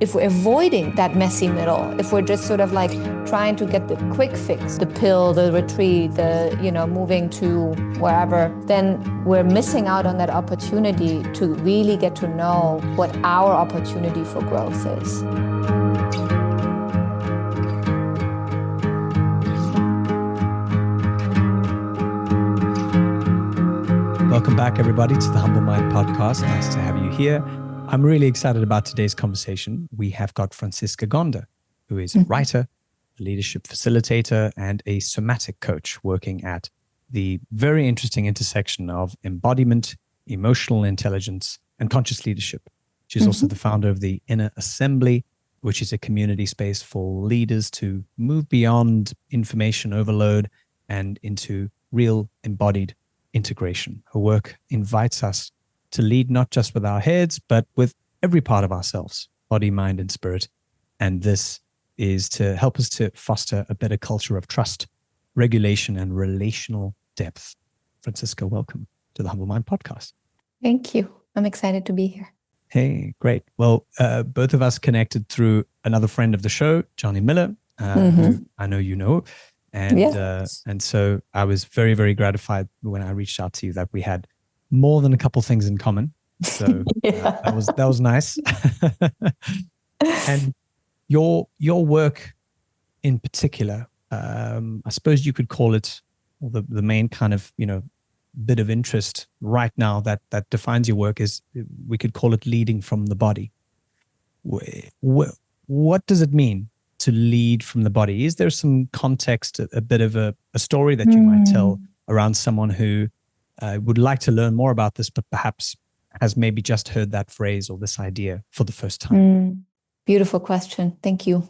if we're avoiding that messy middle, if we're just sort of like trying to get the quick fix, the pill, the retreat, the, moving to wherever, then we're missing out on that opportunity to really get to know what our opportunity for growth is. Welcome back, everybody, to the Humble Mind Podcast. Nice to have you here. I'm really excited about today's conversation. We have got Franziska Gonder, who is a writer, a leadership facilitator, and a somatic coach working at the very interesting intersection of embodiment, emotional intelligence, and conscious leadership. She's also the founder of the Inner Assembly, which is a community space for leaders to move beyond information overload and into real embodied integration. Her work invites us to lead not just with our heads, but with every part of ourselves, body, mind, and spirit. And this is to help us to foster a better culture of trust, regulation, and relational depth. Franziska, welcome to the Humble Mind Podcast. Thank you. I'm excited to be here. Hey, great. Well, both of us connected through another friend of the show, Johnny Miller, who I know you know. And so I was very, very gratified when I reached out to you that we had more than a couple things in common. So that was nice. And your work in particular, I suppose you could call it the main kind of bit of interest right now that defines your work is, we could call it leading from the body. What does it mean to lead from the body? Is there some context, a bit of a story that you might tell around someone who would like to learn more about this, but perhaps has maybe just heard that phrase or this idea for the first time? Beautiful question. Thank you.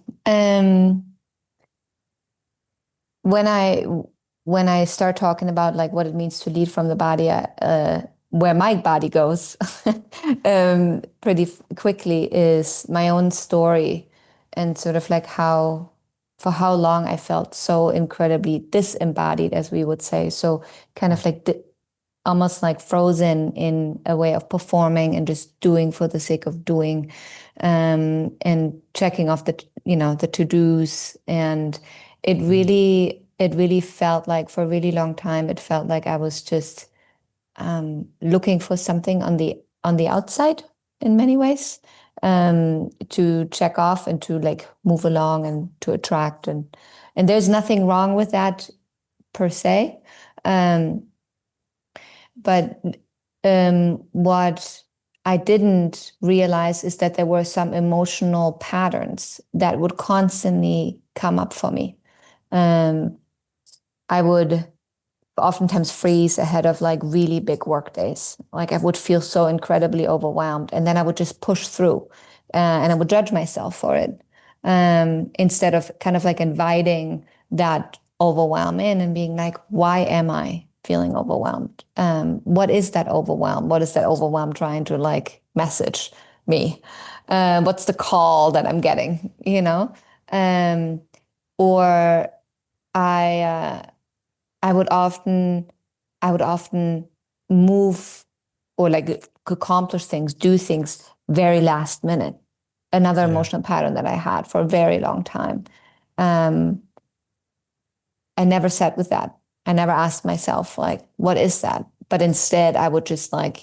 When I start talking about like what it means to lead from the body, where my body goes pretty quickly is my own story. And sort of like for how long I felt so incredibly disembodied, as we would say. So kind of like almost like frozen in a way of performing and just doing for the sake of doing, and checking off the to-dos. And it really felt like, for a really long time, it felt like I was just looking for something on the outside in many ways. To check off and to like move along and to attract, and there's nothing wrong with that per se, but what I didn't realize is that there were some emotional patterns that would constantly come up for me. I would oftentimes freeze ahead of like really big work days. Like I would feel so incredibly overwhelmed, and then I would just push through, and I would judge myself for it, instead of kind of like inviting that overwhelm in and being like, why am I feeling overwhelmed? What is that overwhelm? What is that overwhelm trying to like message me? What's the call that I'm getting, or I would often move or like accomplish things, do things very last minute. Another emotional pattern that I had for a very long time. I never sat with that. I never asked myself like, what is that? But instead I would just like,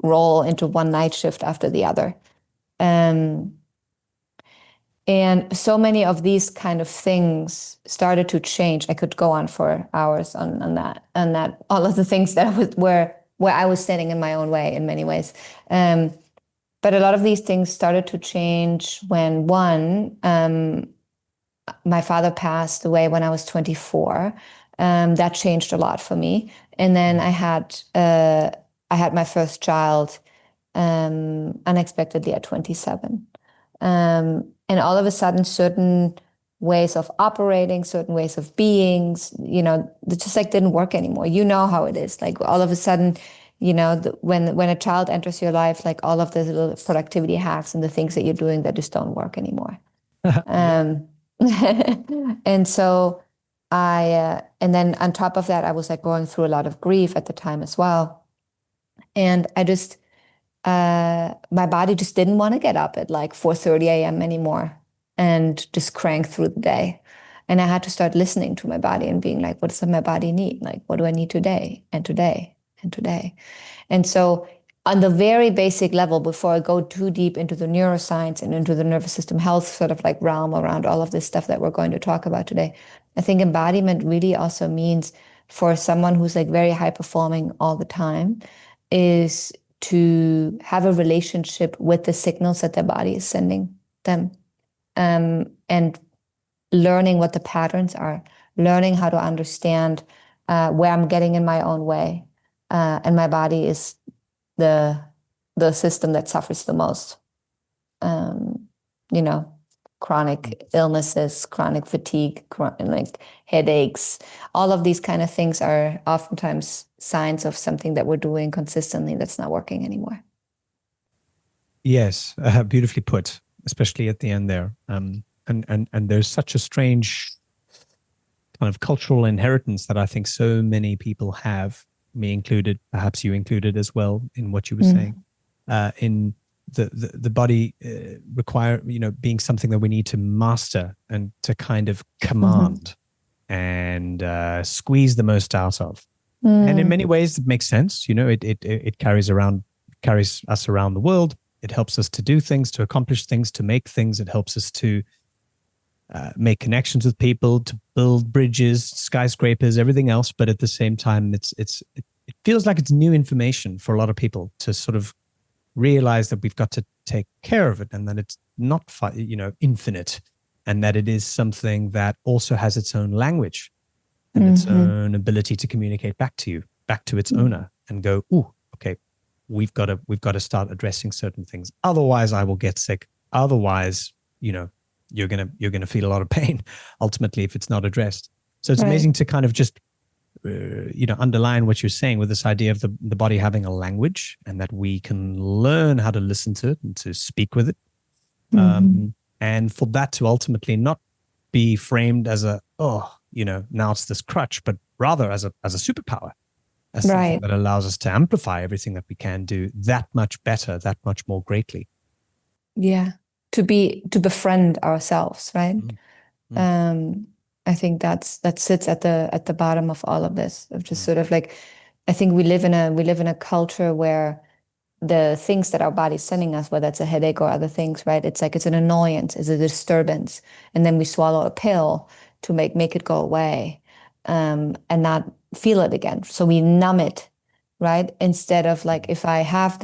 roll into one night shift after the other. And so many of these kind of things started to change. I could go on for hours on that, all of the things that where I was standing in my own way in many ways. But a lot of these things started to change when my father passed away when I was 24. That changed a lot for me. And then I had my first child unexpectedly at 27. And all of a sudden, certain ways of operating, certain ways of being, they just like didn't work anymore. You know how it is. Like all of a sudden, when a child enters your life, like all of the little productivity hacks and the things that you're doing that just don't work anymore. And so and then on top of that, I was like going through a lot of grief at the time as well. And I just my body just didn't want to get up at like 4:30 a.m. anymore and just crank through the day. And I had to start listening to my body and being like, what does my body need? Like, what do I need today and today and today? And so on the very basic level, before I go too deep into the neuroscience and into the nervous system health sort of like realm around all of this stuff that we're going to talk about today, I think embodiment really also means for someone who's like very high performing all the time is to have a relationship with the signals that their body is sending them, and learning what the patterns are, learning how to understand where I'm getting in my own way. And my body is the system that suffers the most. You know, chronic illnesses, chronic fatigue, like headaches, all of these kind of things are oftentimes signs of something that we're doing consistently that's not working anymore. Yes, beautifully put, especially at the end there. And there's such a strange kind of cultural inheritance that I think so many people have, me included, perhaps you included as well, in what you were saying, in the body require, being something that we need to master and to kind of command and squeeze the most out of. And in many ways it makes sense. It carries us around the world. It helps us to do things, to accomplish things, to make things. It helps us to make connections with people, to build bridges, skyscrapers, everything else. But at the same time, it feels like it's new information for a lot of people to sort of realize that we've got to take care of it, and that it's not, infinite, and that it is something that also has its own language and its own ability to communicate back to its owner, and go, ooh, okay, we've got to start addressing certain things. Otherwise, I will get sick. Otherwise, you're gonna feel a lot of pain ultimately if it's not addressed. So it's amazing to kind of just underline what you're saying with this idea of the body having a language, and that we can learn how to listen to it and to speak with it, and for that to ultimately not be framed as now it's this crutch, but rather as a superpower, as something that allows us to amplify everything that we can do that much better, that much more greatly. Yeah. To befriend ourselves, right? I think that sits at the bottom of all of this, of just sort of like, I think we live in a culture where the things that our body's sending us, whether it's a headache or other things, right? It's like it's an annoyance, it's a disturbance, and then we swallow a pill to make it go away, and not feel it again. So we numb it, right? Instead of like, if I have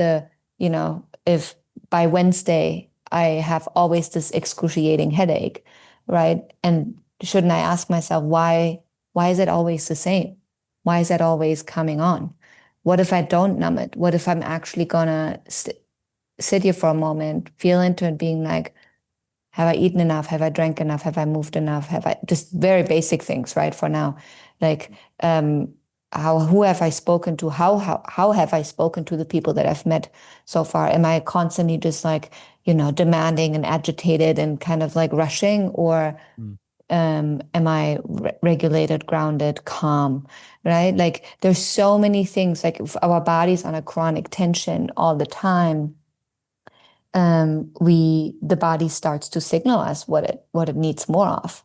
if by Wednesday I have always this excruciating headache, right? And shouldn't I ask myself, why is it always the same? Why is that always coming on? What if I don't numb it? What if I'm actually gonna sit here for a moment, feel into it, being like, have I eaten enough? Have I drank enough? Have I moved enough? Have I just very basic things, right? For now, like, who have I spoken to? How have I spoken to the people that I've met so far? Am I constantly just like, demanding and agitated and kind of like rushing, or am I regulated, grounded, calm, right? Like there's so many things, like if our body's on a chronic tension all the time, the body starts to signal us what it needs more of.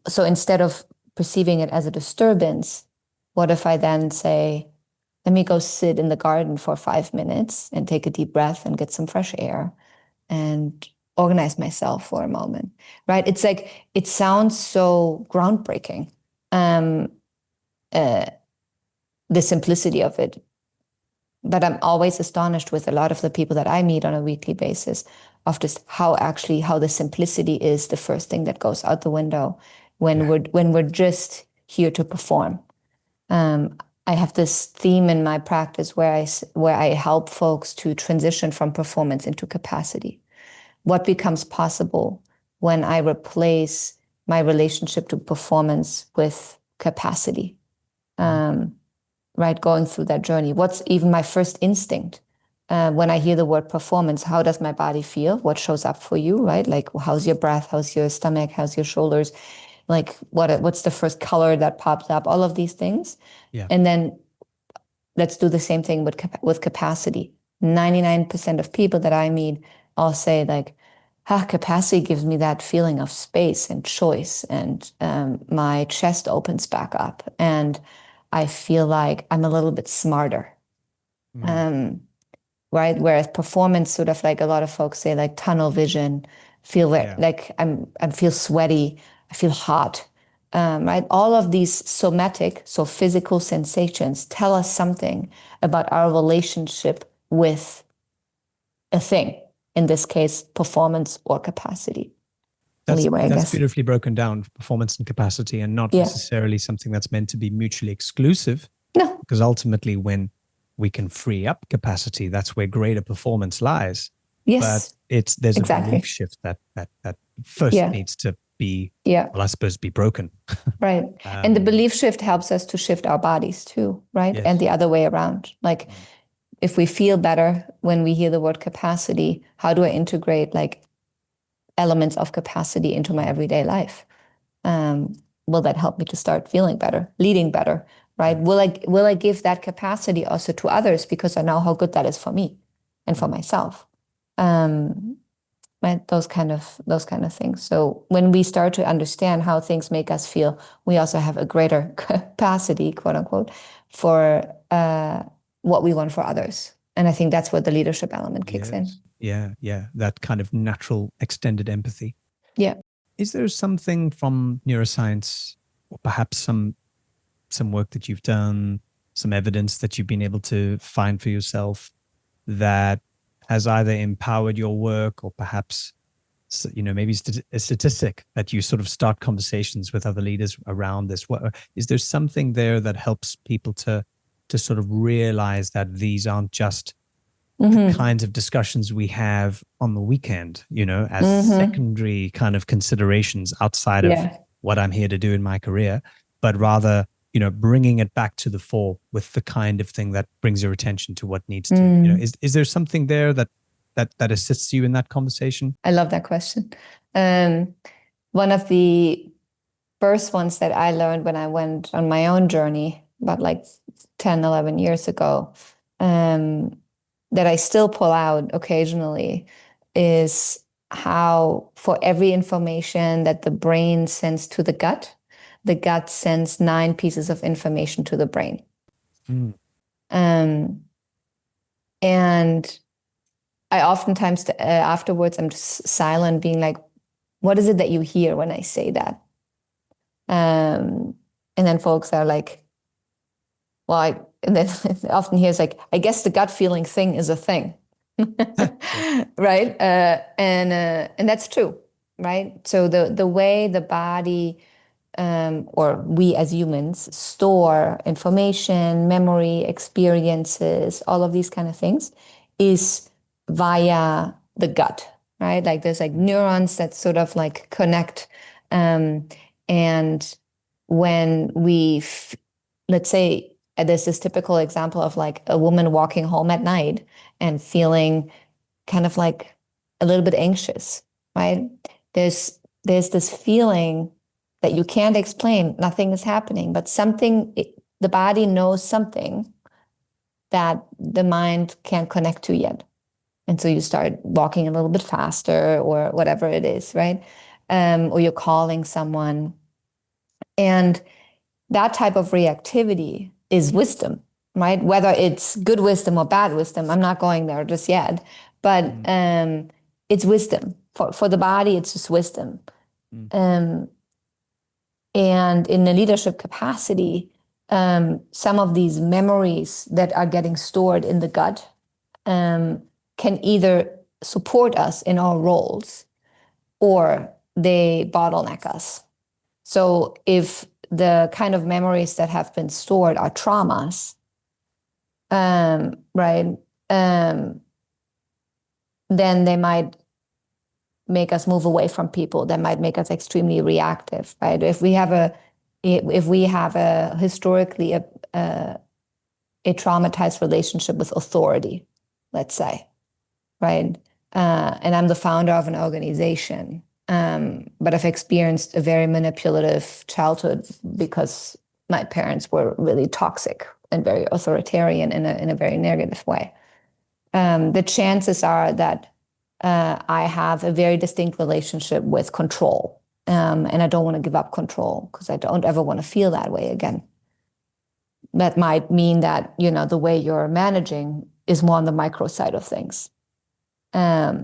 So instead of perceiving it as a disturbance, what if I then say, let me go sit in the garden for 5 minutes and take a deep breath and get some fresh air and organize myself for a moment, right? It's like, it sounds so groundbreaking, the simplicity of it. But I'm always astonished with a lot of the people that I meet on a weekly basis of just how the simplicity is the first thing that goes out the window when we're just here to perform. I have this theme in my practice where I help folks to transition from performance into capacity. What becomes possible when I replace my relationship to performance with capacity? Right, going through that journey. What's even my first instinct when I hear the word performance? How does my body feel? What shows up for you, right? Like, how's your breath? How's your stomach? How's your shoulders? Like, what's the first color that pops up? All of these things. Yeah. And then let's do the same thing with capacity. 99% of people that I meet all say like, capacity gives me that feeling of space and choice, and my chest opens back up, and I feel like I'm a little bit smarter. Right? Whereas performance, sort of like a lot of folks say, like tunnel vision, like I feel sweaty, I feel hot. Right? All of these somatic, so physical sensations, tell us something about our relationship with a thing. In this case, performance or capacity. That's beautifully broken down, performance and capacity, and not necessarily something that's meant to be mutually exclusive. No. Because ultimately, when we can free up capacity, that's where greater performance lies. Yes. But there's a belief shift that first needs to be, well, I suppose, be broken. Right. And the belief shift helps us to shift our bodies too, right? Yes. And the other way around. Like, if we feel better when we hear the word capacity, how do I integrate like elements of capacity into my everyday life? Will that help me to start feeling better, leading better, right? Will I give that capacity also to others because I know how good that is for me and for myself? Right? Those kind of things. So when we start to understand how things make us feel, we also have a greater capacity, quote unquote, for what we want for others. And I think that's where the leadership element kicks in. Yeah. That kind of natural extended empathy. Yeah. Is there something from neuroscience, or perhaps some work that you've done, some evidence that you've been able to find for yourself that has either empowered your work, or perhaps, maybe a statistic that you sort of start conversations with other leaders around this? Is there something there that helps people to sort of realize that these aren't just the kinds of discussions we have on the weekend, as secondary kind of considerations outside of what I'm here to do in my career, but rather, bringing it back to the fore with the kind of thing that brings your attention to what needs to, is there something there that assists you in that conversation? I love that question. One of the first ones that I learned when I went on my own journey about like 10, 11 years ago, that I still pull out occasionally, is how for every information that the brain sends to the gut sends 9 pieces of information to the brain. And I oftentimes afterwards, I'm just silent, being like, what is it that you hear when I say that? And then folks are like, well, and then often hears like, I guess the gut feeling thing is a thing. Right? And that's true, right? So the way the body, or we as humans, store information, memory, experiences, all of these kind of things, is via the gut, right? Like there's like neurons that sort of like connect. And when let's say, there's this typical example of like a woman walking home at night and feeling kind of like a little bit anxious, right? There's this feeling that you can't explain. Nothing is happening, but the body knows something that the mind can't connect to yet. And so you start walking a little bit faster or whatever it is, right? Or you're calling someone. And that type of reactivity is wisdom, right? Whether it's good wisdom or bad wisdom, I'm not going there just yet, but it's wisdom. For the body, it's just wisdom. And in the leadership capacity, some of these memories that are getting stored in the gut can either support us in our roles or they bottleneck us. So if the kind of memories that have been stored are traumas, right, then they might make us move away from people. That might make us extremely reactive, right? If we have a historically a traumatized relationship with authority, let's say, right? And I'm the founder of an organization, but I've experienced a very manipulative childhood because my parents were really toxic and very authoritarian in a very negative way. the chances are that I have a very distinct relationship with control. And I don't want to give up control because I don't ever want to feel that way again. That might mean that, the way you're managing is more on the micro side of things. At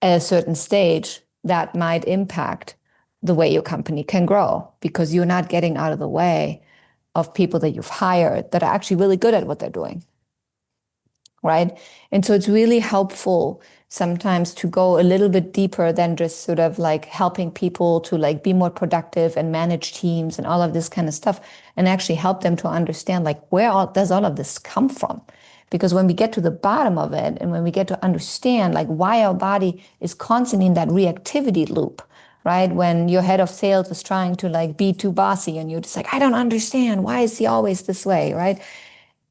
a certain stage, that might impact the way your company can grow because you're not getting out of the way of people that you've hired that are actually really good at what they're doing. Right? And so it's really helpful sometimes to go a little bit deeper than just sort of like helping people to like be more productive and manage teams and all of this kind of stuff, and actually help them to understand like does all of this come from? Because when we get to the bottom of it and when we get to understand like why our body is constantly in that reactivity loop, right? When your head of sales is trying to like be too bossy and you're just like, I don't understand. Why is he always this way, right?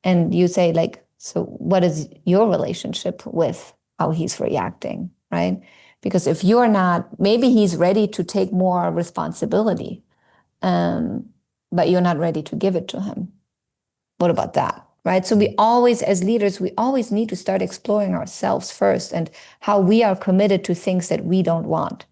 And you say like, so what is your relationship with how he's reacting, right? Because if you're not, maybe he's ready to take more responsibility, but you're not ready to give it to him. What about that, right? So we always, as leaders, we always need to start exploring ourselves first and how we are committed to things that we don't want.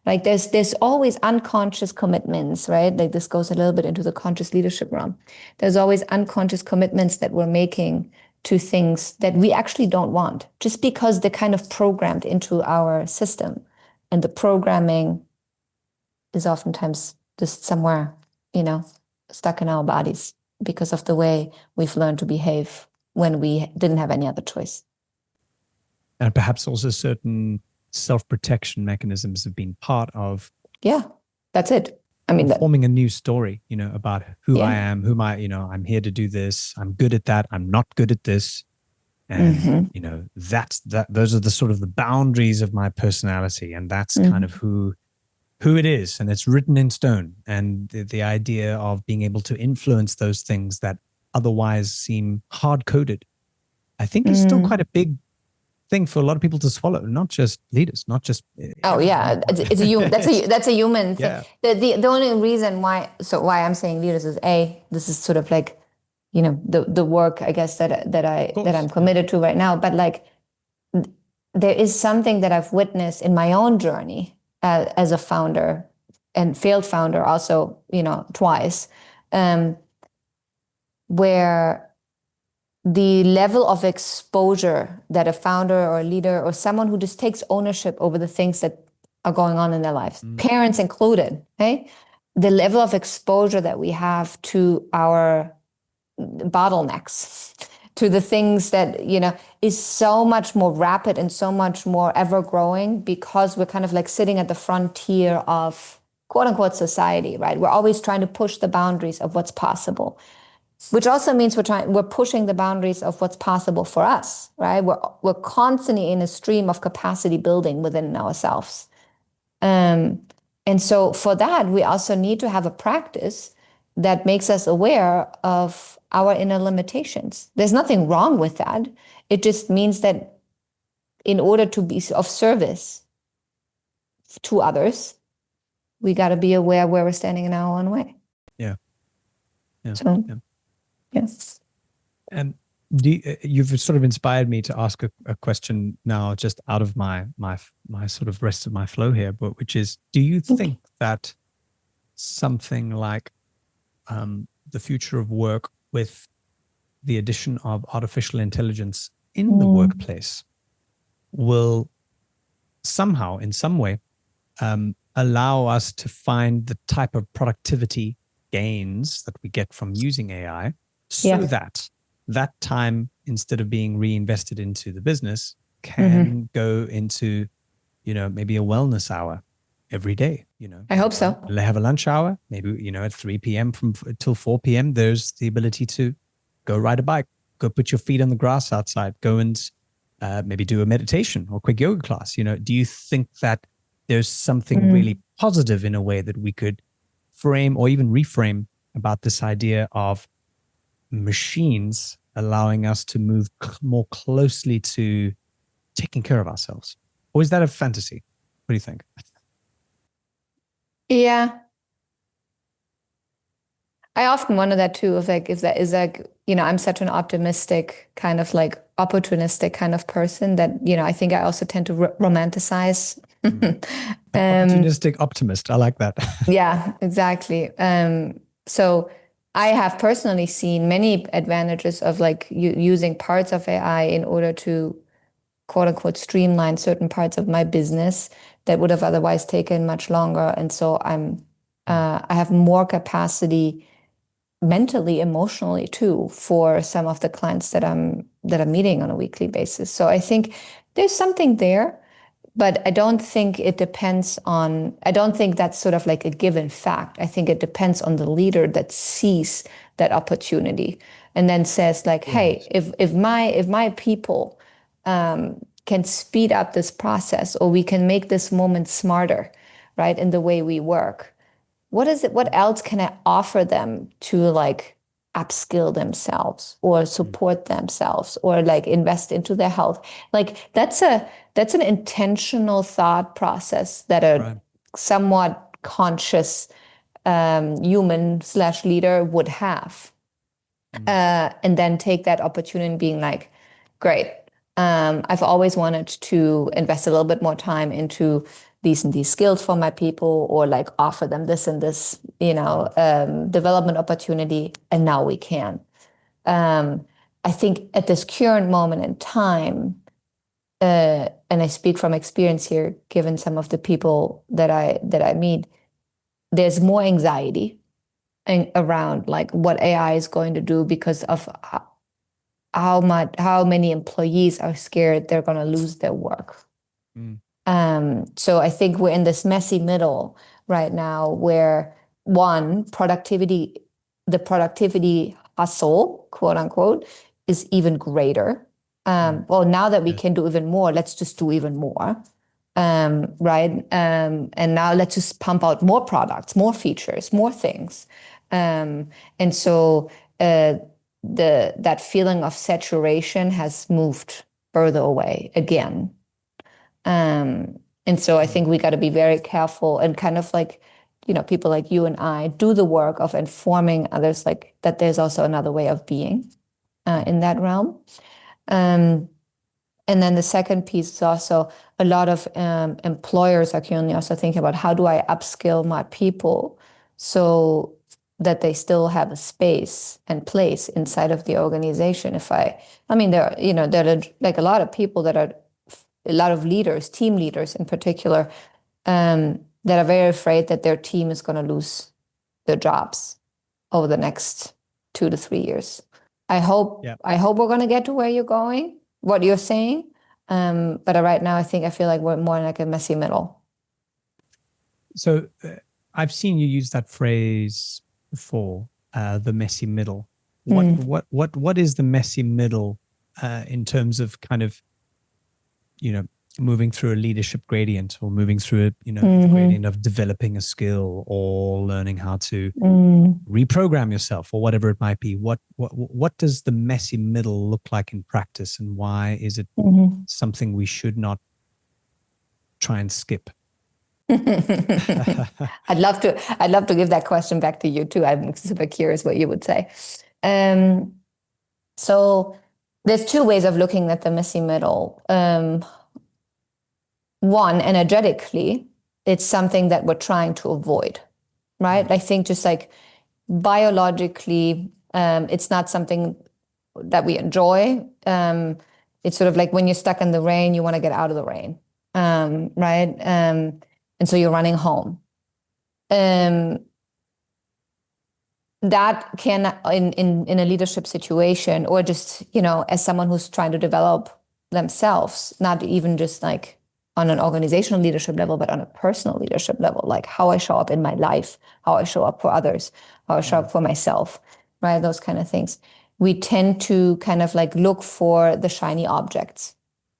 Like there's always unconscious commitments, right? Like this goes a little bit into the conscious leadership realm. There's always unconscious commitments that we're making to things that we actually don't want, just because they're kind of programmed into our system. And the programming is oftentimes just somewhere, stuck in our bodies because of the way we've learned to behave when we didn't have any other choice. And perhaps also certain self-protection mechanisms have been part of. Yeah, that's it. I mean, forming a new story, about who I am, I'm here to do this. I'm good at that. I'm not good at this. And, those are the sort of the boundaries of my personality. And that's kind of who it is. And it's written in stone. And the idea of being able to influence those things that otherwise seem hard-coded, I think is still quite a big thing for a lot of people to swallow, not just leaders, not just. Oh yeah, it's a human. That's a human thing. Yeah. The only reason why I'm saying leaders is this is sort of like, the work I guess that I'm committed to right now. But like, there is something that I've witnessed in my own journey as a founder and failed founder also, twice, where the level of exposure that a founder or a leader or someone who just takes ownership over the things that are going on in their lives, parents included, okay? The level of exposure that we have to our bottlenecks, to the things that, is so much more rapid and so much more ever growing because we're kind of like sitting at the frontier of quote unquote society, right? We're always trying to push the boundaries of what's possible. Which also means we're pushing the boundaries of what's possible for us, right? We're constantly in a stream of capacity building within ourselves. And so for that, we also need to have a practice that makes us aware of our inner limitations. There's nothing wrong with that. It just means that in order to be of service to others, we got to be aware where we're standing in our own way. Yeah. So, yes. And you've sort of inspired me to ask a question now, just out of my sort of rest of my flow here, but which is, do you think that something like the future of work with the addition of artificial intelligence in the workplace will somehow, in some way, allow us to find the type of productivity gains that we get from using AI, so that time, instead of being reinvested into the business, can go into, maybe a wellness hour every day, I hope so. Have a lunch hour, maybe, at 3 p.m. till 4 p.m. There's the ability to go ride a bike, go put your feet on the grass outside, go and maybe do a meditation or quick yoga class. Do you think that there's something really positive in a way that we could frame or even reframe about this idea of machines allowing us to move more closely to taking care of ourselves? Or is that a fantasy? What do you think? Yeah. I often wonder that too, of like, if that is like, I'm such an optimistic kind of like opportunistic kind of person that, I think I also tend to romanticize. Opportunistic optimist. I like that. Yeah, exactly. So I have personally seen many advantages of like using parts of AI in order to quote unquote streamline certain parts of my business that would have otherwise taken much longer. And so I have more capacity mentally, emotionally too, for some of the clients that I'm meeting on a weekly basis. So I think there's something there, but I don't think that's sort of like a given fact. I think it depends on the leader that sees that opportunity and then says like, hey, if my people can speed up this process, or we can make this moment smarter, right, in the way we work, what else can I offer them to like upskill themselves or support themselves or like invest into their health? Like that's an intentional thought process that a somewhat conscious human/leader would have. And then take that opportunity and being like, great, I've always wanted to invest a little bit more time into these and these skills for my people, or like offer them this and this, development opportunity, and now we can. I think at this current moment in time, and I speak from experience here, given some of the people that I meet, there's more anxiety around like what AI is going to do because of how many employees are scared they're going to lose their work. So I think we're in this messy middle right now where the productivity hustle, quote unquote, is even greater. Well, now that we can do even more, let's just do even more. Right? And now let's just pump out more products, more features, more things. And so that feeling of saturation has moved further away again. And so I think we got to be very careful and kind of like, people like you and I do the work of informing others like that there's also another way of being in that realm. And then the second piece is also a lot of employers are currently also thinking about how do I upskill my people so that they still have a space and place inside of the organization. There are like a lot of people a lot of leaders, team leaders in particular, that are very afraid that their team is going to lose their jobs over the next 2 to 3 years. I hope we're going to get to where you're going, what you're saying. But right now, I feel like we're more in like a messy middle. So I've seen you use that phrase before, the messy middle. What is the messy middle in terms of kind of, moving through a leadership gradient, or moving through a gradient of developing a skill, or learning how to reprogram yourself, or whatever it might be? What does the messy middle look like in practice, and why is it something we should not try and skip? I'd love to give that question back to you too. I'm super curious what you would say. So there's 2 ways of looking at the messy middle. One, energetically, it's something that we're trying to avoid, right? I think just like biologically, it's not something that we enjoy. It's sort of like when you're stuck in the rain, you want to get out of the rain, right? And so you're running home. That can, in a leadership situation, or just, as someone who's trying to develop themselves, not even just like on an organizational leadership level, but on a personal leadership level, like how I show up in my life, how I show up for others, how I show up for myself, right? Those kind of things. We tend to kind of like look for the shiny objects,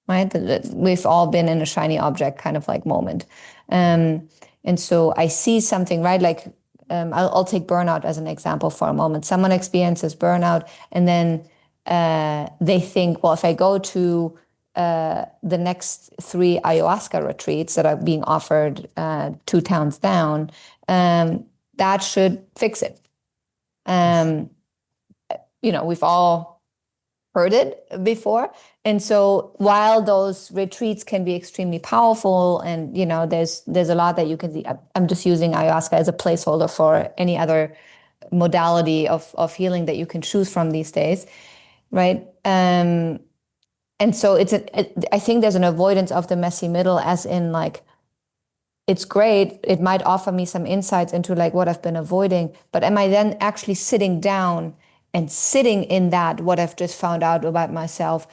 right? We've all been in a shiny object kind of like moment. And so I see something, right? Like, I'll take burnout as an example for a moment. Someone experiences burnout, and then they think, well, if I go to the next 3 ayahuasca retreats that are being offered 2 towns down, that should fix it. We've all heard it before. And so while those retreats can be extremely powerful, and there's a lot that you can see. I'm just using ayahuasca as a placeholder for any other modality of healing that you can choose from these days, right? And so I think there's an avoidance of the messy middle, as in like, it's great. It might offer me some insights into like what I've been avoiding, but am I then actually sitting down and sitting in that, what I've just found out about myself,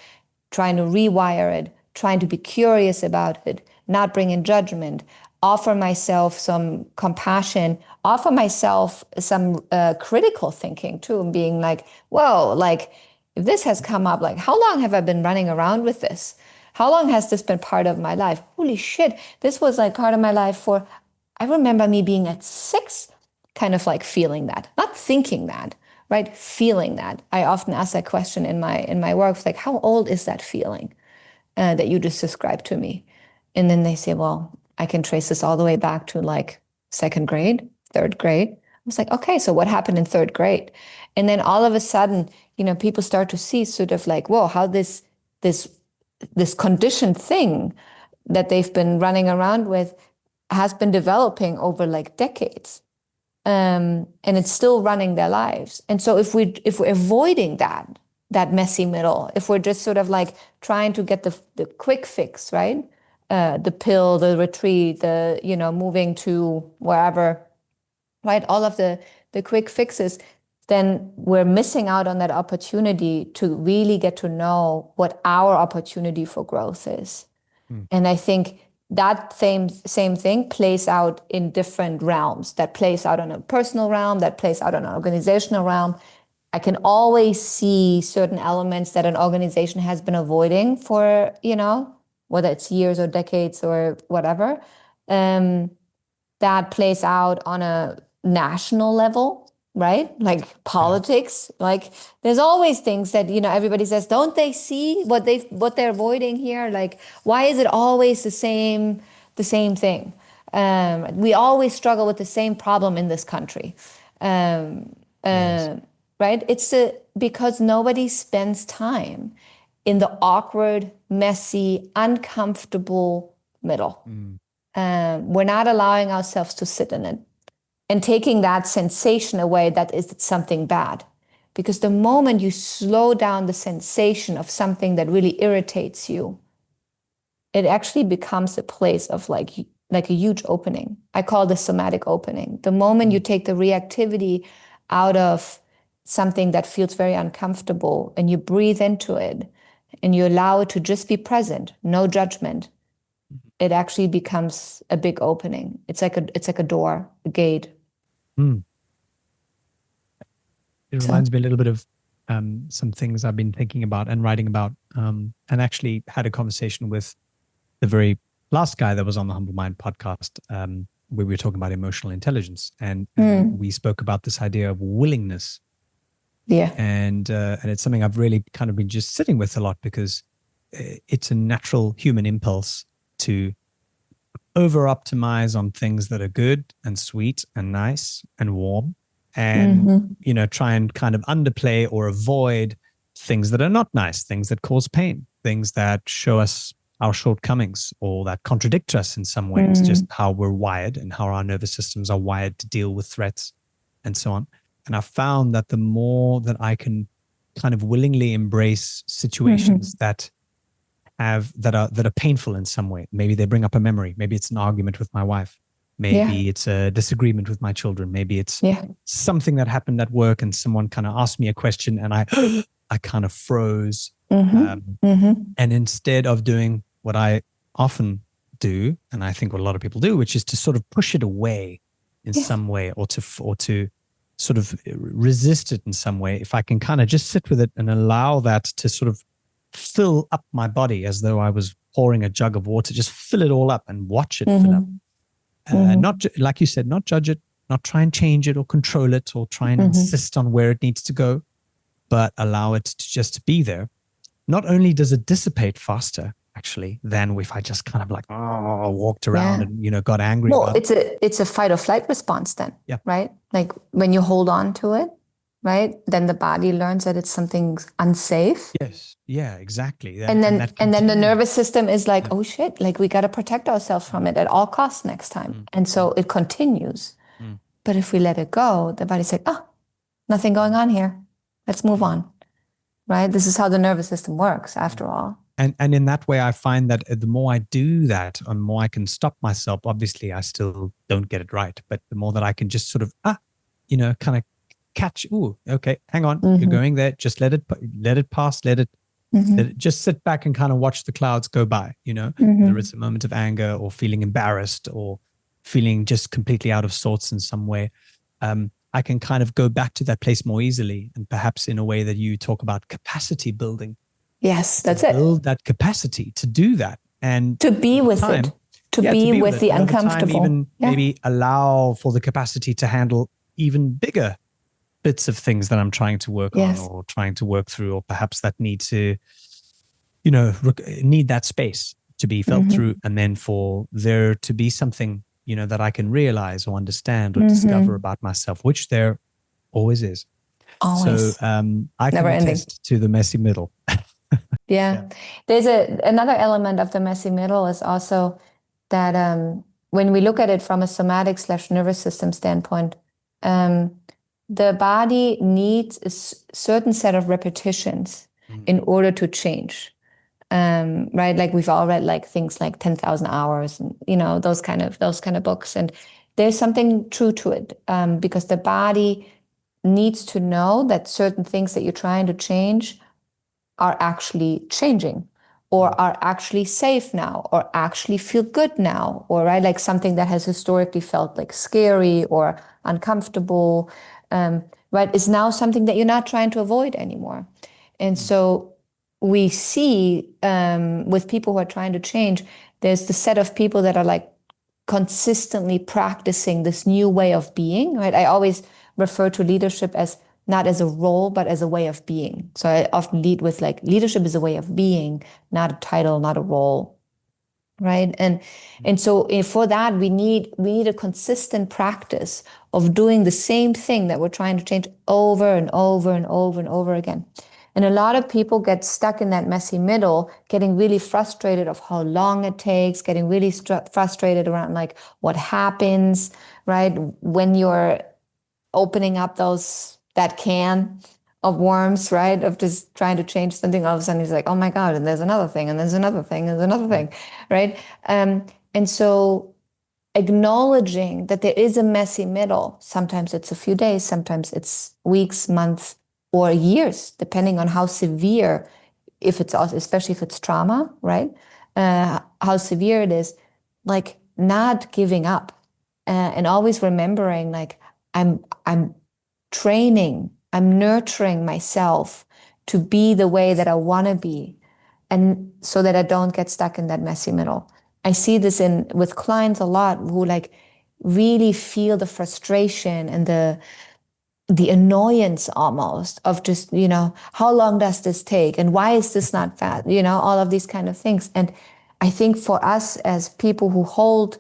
trying to rewire it, trying to be curious about it, not bring in judgment, offer myself some compassion, offer myself some critical thinking too, and being like, whoa, like if this has come up, like how long have I been running around with this? How long has this been part of my life? Holy shit, this was like part of my life I remember me being at 6, kind of like feeling that, not thinking that, right? Feeling that. I often ask that question in my work, like, how old is that feeling that you just described to me? And then they say, well, I can trace this all the way back to like 2nd grade, 3rd grade. I was like, okay, so what happened in 3rd grade? And then all of a sudden, people start to see sort of like, whoa, how this conditioned thing that they've been running around with has been developing over like decades. And it's still running their lives. And so if we're avoiding that messy middle, if we're just sort of like trying to get the quick fix, right? The pill, the retreat, moving to wherever, right? All of the quick fixes, then we're missing out on that opportunity to really get to know what our opportunity for growth is. And I think that same thing plays out in different realms. That plays out on a personal realm, that plays out on an organizational realm. I can always see certain elements that an organization has been avoiding for, whether it's years or decades or whatever. That plays out on a national level, right? Like politics, like there's always things that, everybody says, don't they see what they're avoiding here? Like, why is it always the same thing? We always struggle with the same problem in this country. Yes. Right? It's because nobody spends time in the awkward, messy, uncomfortable middle. We're not allowing ourselves to sit in it and taking that sensation away that is something bad. Because the moment you slow down the sensation of something that really irritates you, it actually becomes a place of like a huge opening. I call this somatic opening. The moment you take the reactivity out of something that feels very uncomfortable and you breathe into it and you allow it to just be present, no judgment, it actually becomes a big opening. It's like a door, a gate. It reminds me a little bit of some things I've been thinking about and writing about, and actually had a conversation with the very last guy that was on the Humble Mind podcast, where we were talking about emotional intelligence, and we spoke about this idea of willingness. Yeah. And it's something I've really kind of been just sitting with a lot, because it's a natural human impulse to over-optimize on things that are good and sweet and nice and warm, and try and kind of underplay or avoid things that are not nice, things that cause pain, things that show us our shortcomings or that contradict us in some ways, just how we're wired and how our nervous systems are wired to deal with threats and so on. And I found that the more that I can kind of willingly embrace situations that are painful in some way, maybe they bring up a memory, maybe it's an argument with my wife, maybe it's a disagreement with my children, maybe it's something that happened at work and someone kind of asked me a question and I kind of froze. And instead of doing what I often do, and I think what a lot of people do, which is to sort of push it away in some way, or to sort of resist it in some way, if I can kind of just sit with it and allow that to sort of fill up my body as though I was pouring a jug of water, just fill it all up and watch it fill up. Not, like you said, not judge it, not try and change it or control it or try and insist on where it needs to go, but allow it to just be there. Not only does it dissipate faster, actually, than if I just kind of like walked around and got angry. Well, it's a fight or flight response then, right? Like when you hold on to it, right? Then the body learns that it's something unsafe. Yes. Yeah, exactly. And then that the continues. nervous system is like, oh shit, like we got to protect ourselves from it at all costs next time. And so it continues. But if we let it go, the body's like, oh, nothing going on here. Let's move on. Right? This is how the nervous system works, after all. And in that way, I find that the more I do that, the more I can stop myself. Obviously, I still don't get it right, but the more that I can just sort of, kind of catch. Ooh, okay, hang on, you're going there. Just let it pass. Let it just sit back and kind of watch the clouds go by. Whether it's a moment of anger or feeling embarrassed or feeling just completely out of sorts in some way. I can kind of go back to that place more easily, and perhaps in a way that you talk about capacity building. Yes, that's it. Build that capacity to do that and to be with time, it, to be with the uncomfortable. Even maybe allow for the capacity to handle even bigger bits of things that I'm trying to work on or trying to work through, or perhaps that need to, need that space to be felt through, and then for there to be something that I can realize or understand or discover about myself, which there always is. Always. So I can attest to the messy middle. Yeah. There's another element of the messy middle is also that when we look at it from a somatic/nervous system standpoint, the body needs a certain set of repetitions in order to change. Right? Like we've all read like things like 10,000 hours and, those kind of books. And there's something true to it, because the body needs to know that certain things that you're trying to change are actually changing, or are actually safe now, or actually feel good now, or right, like something that has historically felt like scary or uncomfortable, right, is now something that you're not trying to avoid anymore. And so we see with people who are trying to change, there's the set of people that are like consistently practicing this new way of being, right? I always refer to leadership as not as a role, but as a way of being. So I often lead with like, leadership is a way of being, not a title, not a role, right? And so for that, we need a consistent practice of doing the same thing that we're trying to change over and over and over and over again. And a lot of people get stuck in that messy middle, getting really frustrated of how long it takes, getting really frustrated around like what happens, right? When you're opening up that can of worms, right? Of just trying to change something, all of a sudden he's like, oh my God, and there's another thing, and there's another thing, and there's another thing, right? And so acknowledging that there is a messy middle, sometimes it's a few days, sometimes it's weeks, months, or years, depending on how severe, especially if it's trauma, right? How severe it is, like not giving up, and always remembering, like I'm training, I'm nurturing myself to be the way that I want to be, and so that I don't get stuck in that messy middle. I see this with clients a lot who like really feel the frustration and the annoyance almost of just, how long does this take? And why is this not fast? All of these kind of things. And I think for us as people who hold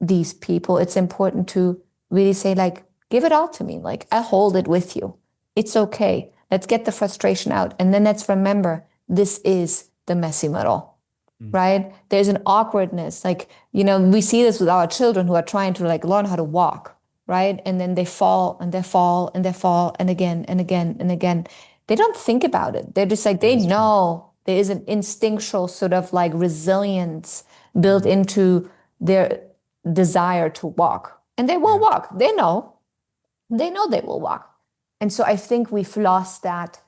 these people, it's important to really say, like, give it all to me. Like, I hold it with you. It's okay. Let's get the frustration out. And then let's remember, this is the messy middle, right? There's an awkwardness. Like, we see this with our children who are trying to like learn how to walk, right? And then they fall and they fall and they fall and again and again and again. They don't think about it. They're just like, they know there is an instinctual sort of like resilience built into their desire to walk. And they will walk. They know they will walk. And so I think we've lost that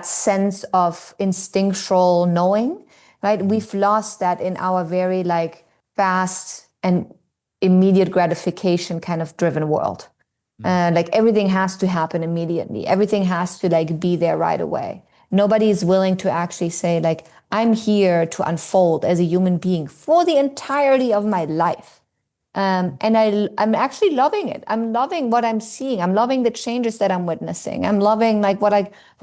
sense of instinctual knowing, right? We've lost that in our very like fast and immediate gratification kind of driven world. Like everything has to happen immediately. Everything has to like be there right away. Nobody is willing to actually say like, I'm here to unfold as a human being for the entirety of my life. And I'm actually loving it. I'm loving what I'm seeing. I'm loving the changes that I'm witnessing. I'm loving like what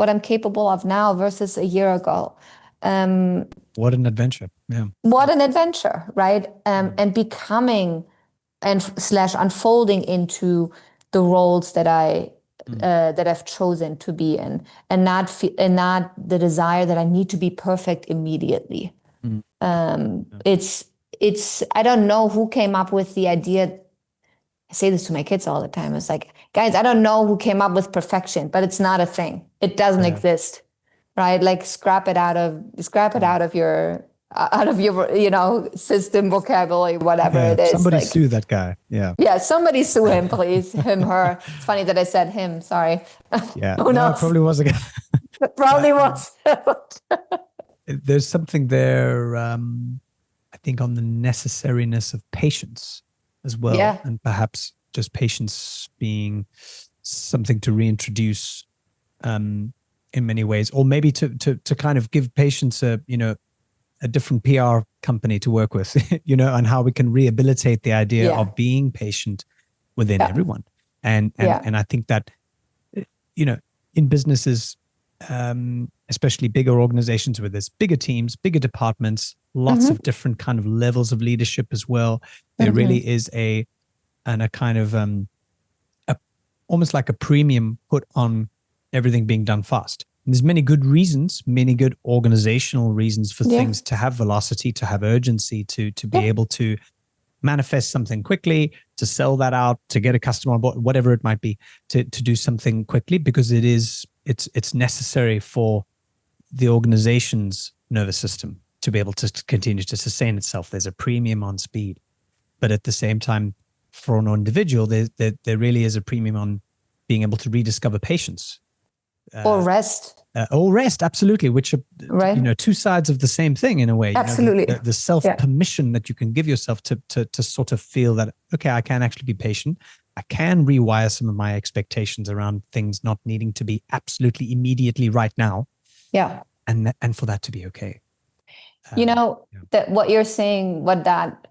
I'm capable of now versus a year ago. What an adventure. Yeah. What an adventure, right? And becoming / unfolding into the roles that I that I've chosen to be in, and not the desire that I need to be perfect immediately. It's I don't know who came up with the idea. I say this to my kids all the time. It's like, guys, I don't know who came up with perfection, but it's not a thing. It doesn't exist, right? Like scrap it out of your system, vocabulary, whatever it is. Somebody like, sue that guy. Yeah, somebody sue him, please. Him, her. It's funny that I said him. Sorry. Yeah. Who knows? Probably was a guy. Probably was. There's something there, I think, on the necessariness of patience as well. Yeah. And perhaps just patience being something to reintroduce in many ways, or maybe to kind of give patience a different PR company to work with, and how we can rehabilitate the idea of being patient within everyone. And I think that, in businesses, especially bigger organizations where there's bigger teams, bigger departments, lots of different kind of levels of leadership as well. There really is a kind of almost like a premium put on everything being done fast. And there's many good reasons, many good organizational reasons for things to have velocity, to have urgency, to be able to manifest something quickly, to sell that out, to get a customer on board, whatever it might be, to do something quickly, because it's necessary for the organization's nervous system to be able to continue to sustain itself. There's a premium on speed, but at the same time, for an individual, there really is a premium on being able to rediscover patience. Or rest. Or rest, absolutely, which are two sides of the same thing in a way. Absolutely. The self-permission that you can give yourself to sort of feel that, okay, I can actually be patient. I can rewire some of my expectations around things not needing to be absolutely immediately right now. Yeah. And for that to be okay. That what you're saying, what that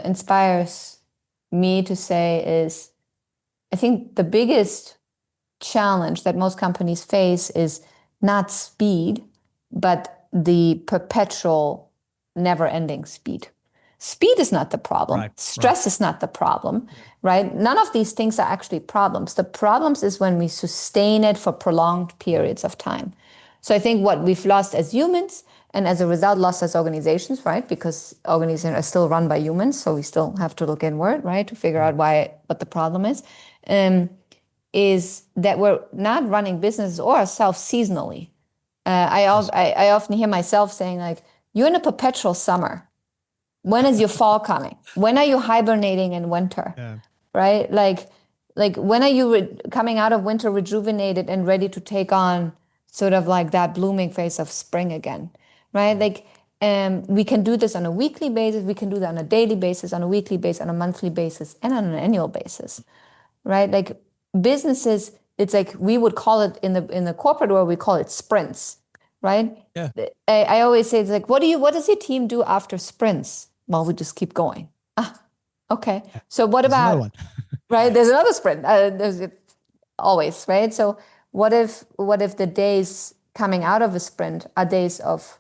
inspires me to say is, I think the biggest challenge that most companies face is not speed, but the perpetual, never-ending speed. Speed is not the problem. Stress is not the problem, right? None of these things are actually problems. The problems is when we sustain it for prolonged periods of time. So I think what we've lost as humans, and as a result lost as organizations, right? Because organizations are still run by humans, so we still have to look inward, right, to figure out what the problem is that we're not running businesses or ourselves seasonally. I often hear myself saying, like, you're in a perpetual summer. When is your fall coming? When are you hibernating in winter? Yeah. Right? Like when are you coming out of winter rejuvenated and ready to take on sort of like that blooming phase of spring again? Right? Like, we can do this on a weekly basis. We can do that on a daily basis, on a weekly basis, on a monthly basis, and on an annual basis. Right? Like businesses, it's like we would call it in the corporate world, we call it sprints. Right? Yeah. I always say, it's like, what does your team do after sprints? Well, we just keep going. Okay. So what about, right? There's another sprint. There's always, right? So what if the days coming out of a sprint are days of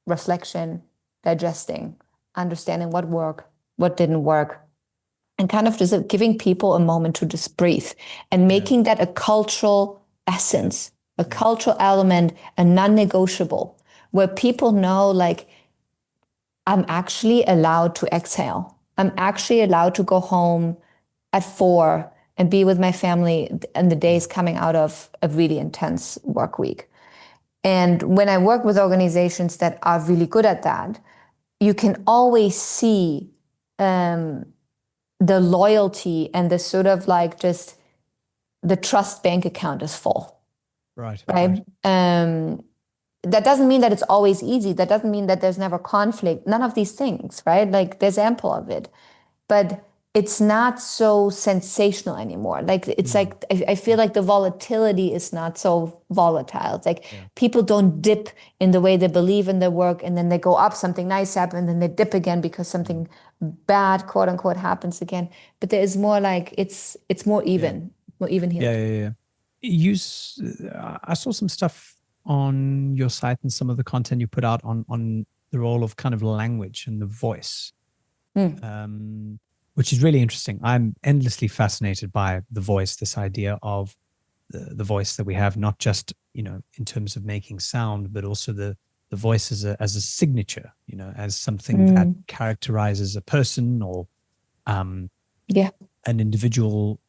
reflection, digesting, understanding what worked, what didn't work, and kind of just giving people a moment to just breathe and making that a cultural essence, a cultural element, a non-negotiable, where people know, like, I'm actually allowed to exhale. I'm actually allowed to go home at 4 and be with my family in the days coming out of a really intense work week. And when I work with organizations that are really good at that, you can always see the loyalty and the sort of like just the trust bank account is full. Right. That doesn't mean that it's always easy. That doesn't mean that there's never conflict. None of these things, right? Like there's ample of it. But it's not so sensational anymore. Like it's like, I feel like the volatility is not so volatile. It's like people don't dip in the way they believe in their work, and then they go up, something nice happens, and then they dip again because something bad, quote unquote, happens again. But there is more like, it's more even, more even here. I saw some stuff on your site and some of the content you put out on the role of kind of language and the voice. Which is really interesting. I'm endlessly fascinated by the voice, this idea of the voice that we have, not just, in terms of making sound, but also the voice as a signature, as something that characterizes a person or Yeah. an individual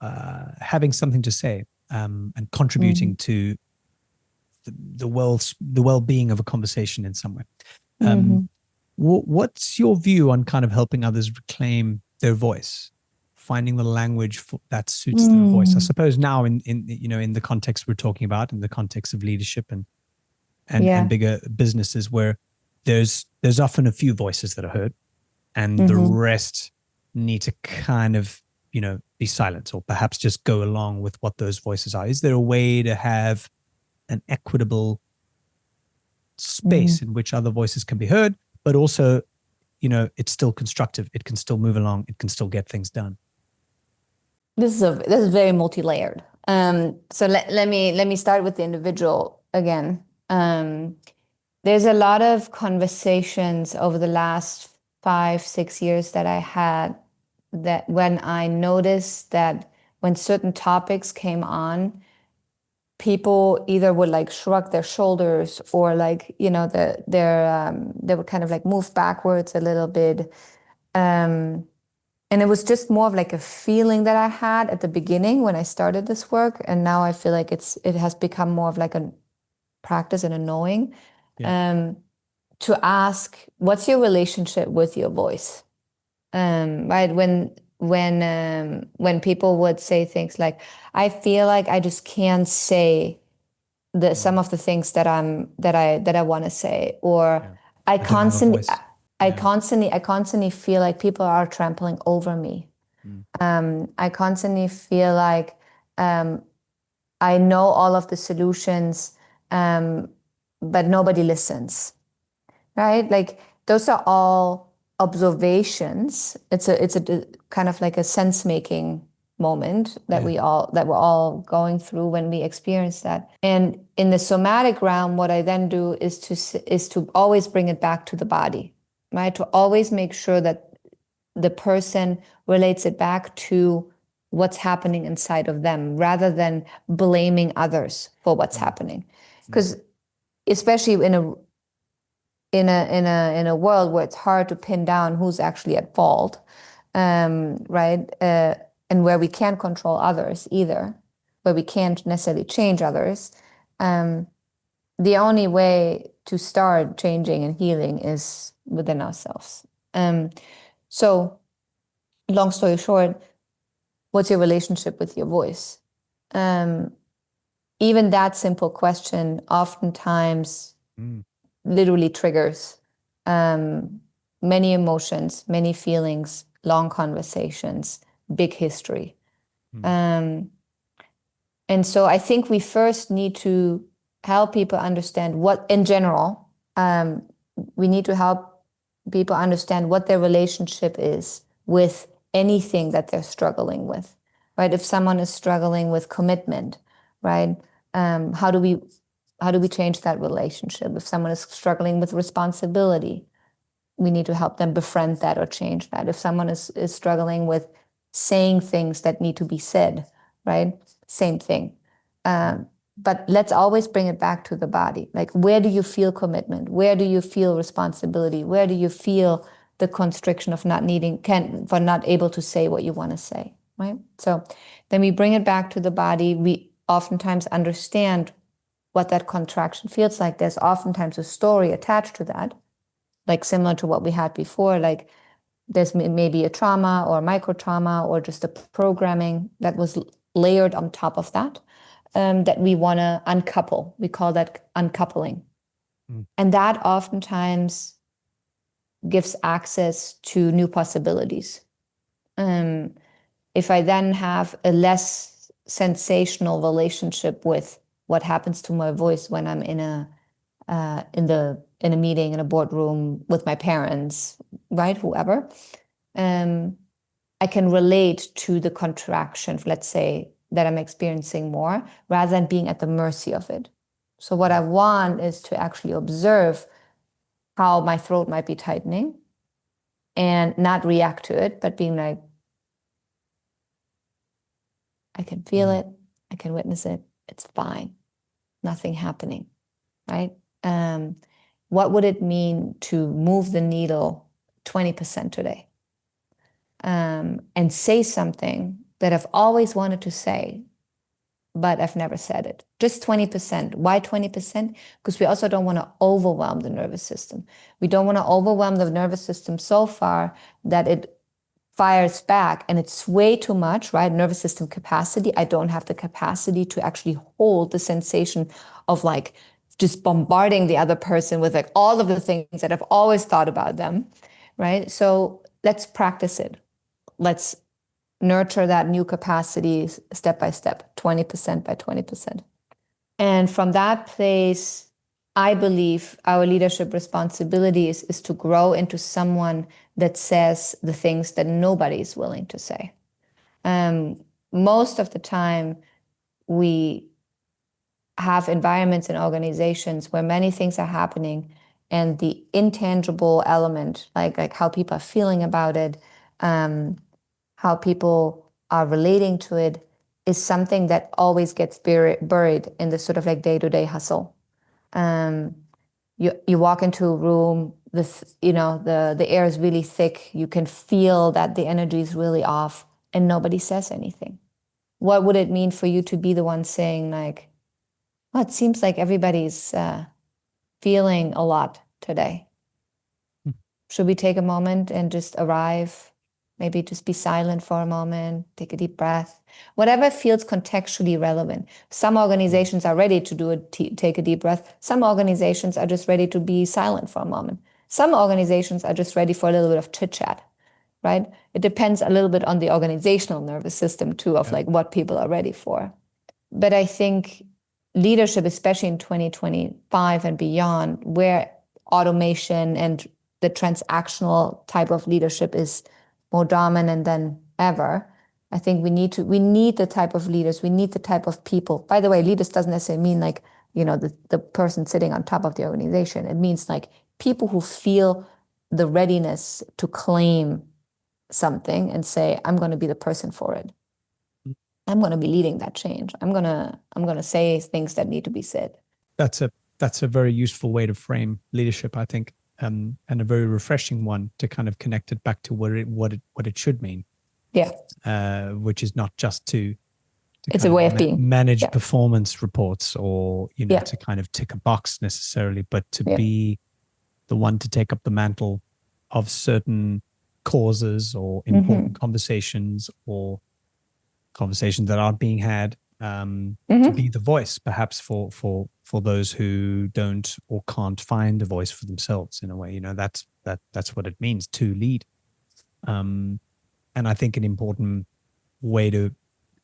having something to say and contributing to the well-being of a conversation in some way. What's your view on kind of helping others reclaim their voice, finding the language that suits their voice? I suppose now in the context we're talking about, in the context of leadership and bigger businesses, where there's often a few voices that are heard and the rest need to kind of, be silent or perhaps just go along with what those voices are. Is there a way to have an equitable space in which other voices can be heard, but also, it's still constructive, it can still move along, it can still get things done? This is very multi-layered. So let me start with the individual again. There's a lot of conversations over the last 5-6 years that I had, that when I noticed that when certain topics came on, people either would like shrug their shoulders or like, they would kind of like move backwards a little bit. And it was just more of like a feeling that I had at the beginning when I started this work. And now I feel like it has become more of like a practice and a knowing. To ask, what's your relationship with your voice? Right? When people would say things like, I feel like I just can't say some of the things that I want to say, or I constantly feel like people are trampling over me. I constantly feel like I know all of the solutions, but nobody listens. Right? Like those are all observations. It's a kind of like a sense making moment that we're all going through when we experience that. And in the somatic realm, what I then do is to always bring it back to the body, right? To always make sure that the person relates it back to what's happening inside of them, rather than blaming others for what's happening. Because especially in a world where it's hard to pin down who's actually at fault, right? And where we can't control others either, where we can't necessarily change others. The only way to start changing and healing is within ourselves. So, long story short, what's your relationship with your voice? Even that simple question oftentimes literally triggers many emotions, many feelings, long conversations, big history. And so I think we first need to help people understand what, in general, we need to help people understand what their relationship is with anything that they're struggling with, right? If someone is struggling with commitment, right? How do we change that relationship? If someone is struggling with responsibility, we need to help them befriend that or change that. If someone is struggling with saying things that need to be said, right? Same thing. But let's always bring it back to the body. Like, where do you feel commitment? Where do you feel responsibility? Where do you feel the constriction of not able to say what you want to say, right? So then we bring it back to the body. We oftentimes understand what that contraction feels like. There's oftentimes a story attached to that, like similar to what we had before, like there's maybe a trauma or micro trauma or just a programming that was layered on top of that, that we want to uncouple. We call that uncoupling. And that oftentimes gives access to new possibilities. If I then have a less sensational relationship with what happens to my voice when I'm in a meeting, in a boardroom with my parents, right? Whoever, I can relate to the contraction, let's say, that I'm experiencing more, rather than being at the mercy of it. So what I want is to actually observe how my throat might be tightening and not react to it, but being like, I can feel it, I can witness it, It's fine. Nothing happening, right? What would it mean to move the needle 20% today? And say something that I've always wanted to say, but I've never said it. Just 20%. Why 20%? Because we also don't want to overwhelm the nervous system. We don't want to overwhelm the nervous system so far that it fires back, and it's way too much, right? Nervous system capacity. I don't have the capacity to actually hold the sensation of like just bombarding the other person with like all of the things that I've always thought about them, right? So let's practice it. Let's nurture that new capacity step by step, 20% by 20%. And from that place, I believe our leadership responsibility is to grow into someone that says the things that nobody is willing to say. Most of the time, we have environments and organizations where many things are happening, and the intangible element, like how people are feeling about it, how people are relating to it, is something that always gets buried in the sort of like day-to-day hustle. You walk into a room, the air is really thick. You can feel that the energy is really off, and nobody says anything. What would it mean for you to be the one saying like, well, it seems like everybody's feeling a lot today. Should we take a moment and just arrive? Maybe just be silent for a moment, take a deep breath, whatever feels contextually relevant. Some organizations are ready to take a deep breath. Some organizations are just ready to be silent for a moment. Some organizations are just ready for a little bit of chit chat, right? It depends a little bit on the organizational nervous system too, of like what people are ready for. But I think leadership, especially in 2025 and beyond, where automation and the transactional type of leadership is more dominant than ever, I think we need the type of leaders, we need the type of people. By the way, leaders doesn't necessarily mean like, the person sitting on top of the organization. It means like people who feel the readiness to claim something and say, I'm going to be the person for it. I'm going to be leading that change. I'm going to say things that need to be said. That's a very useful way to frame leadership, I think. And a very refreshing one to kind of connect it back to what it should mean. Yeah. Which is not just to it's a way of being. Manage performance reports or to kind of tick a box necessarily, but to be the one to take up the mantle of certain causes or important conversations or conversations that aren't being had. To be the voice, perhaps for those who don't or can't find a voice for themselves. In a way, that's what it means to lead. And I think an important way to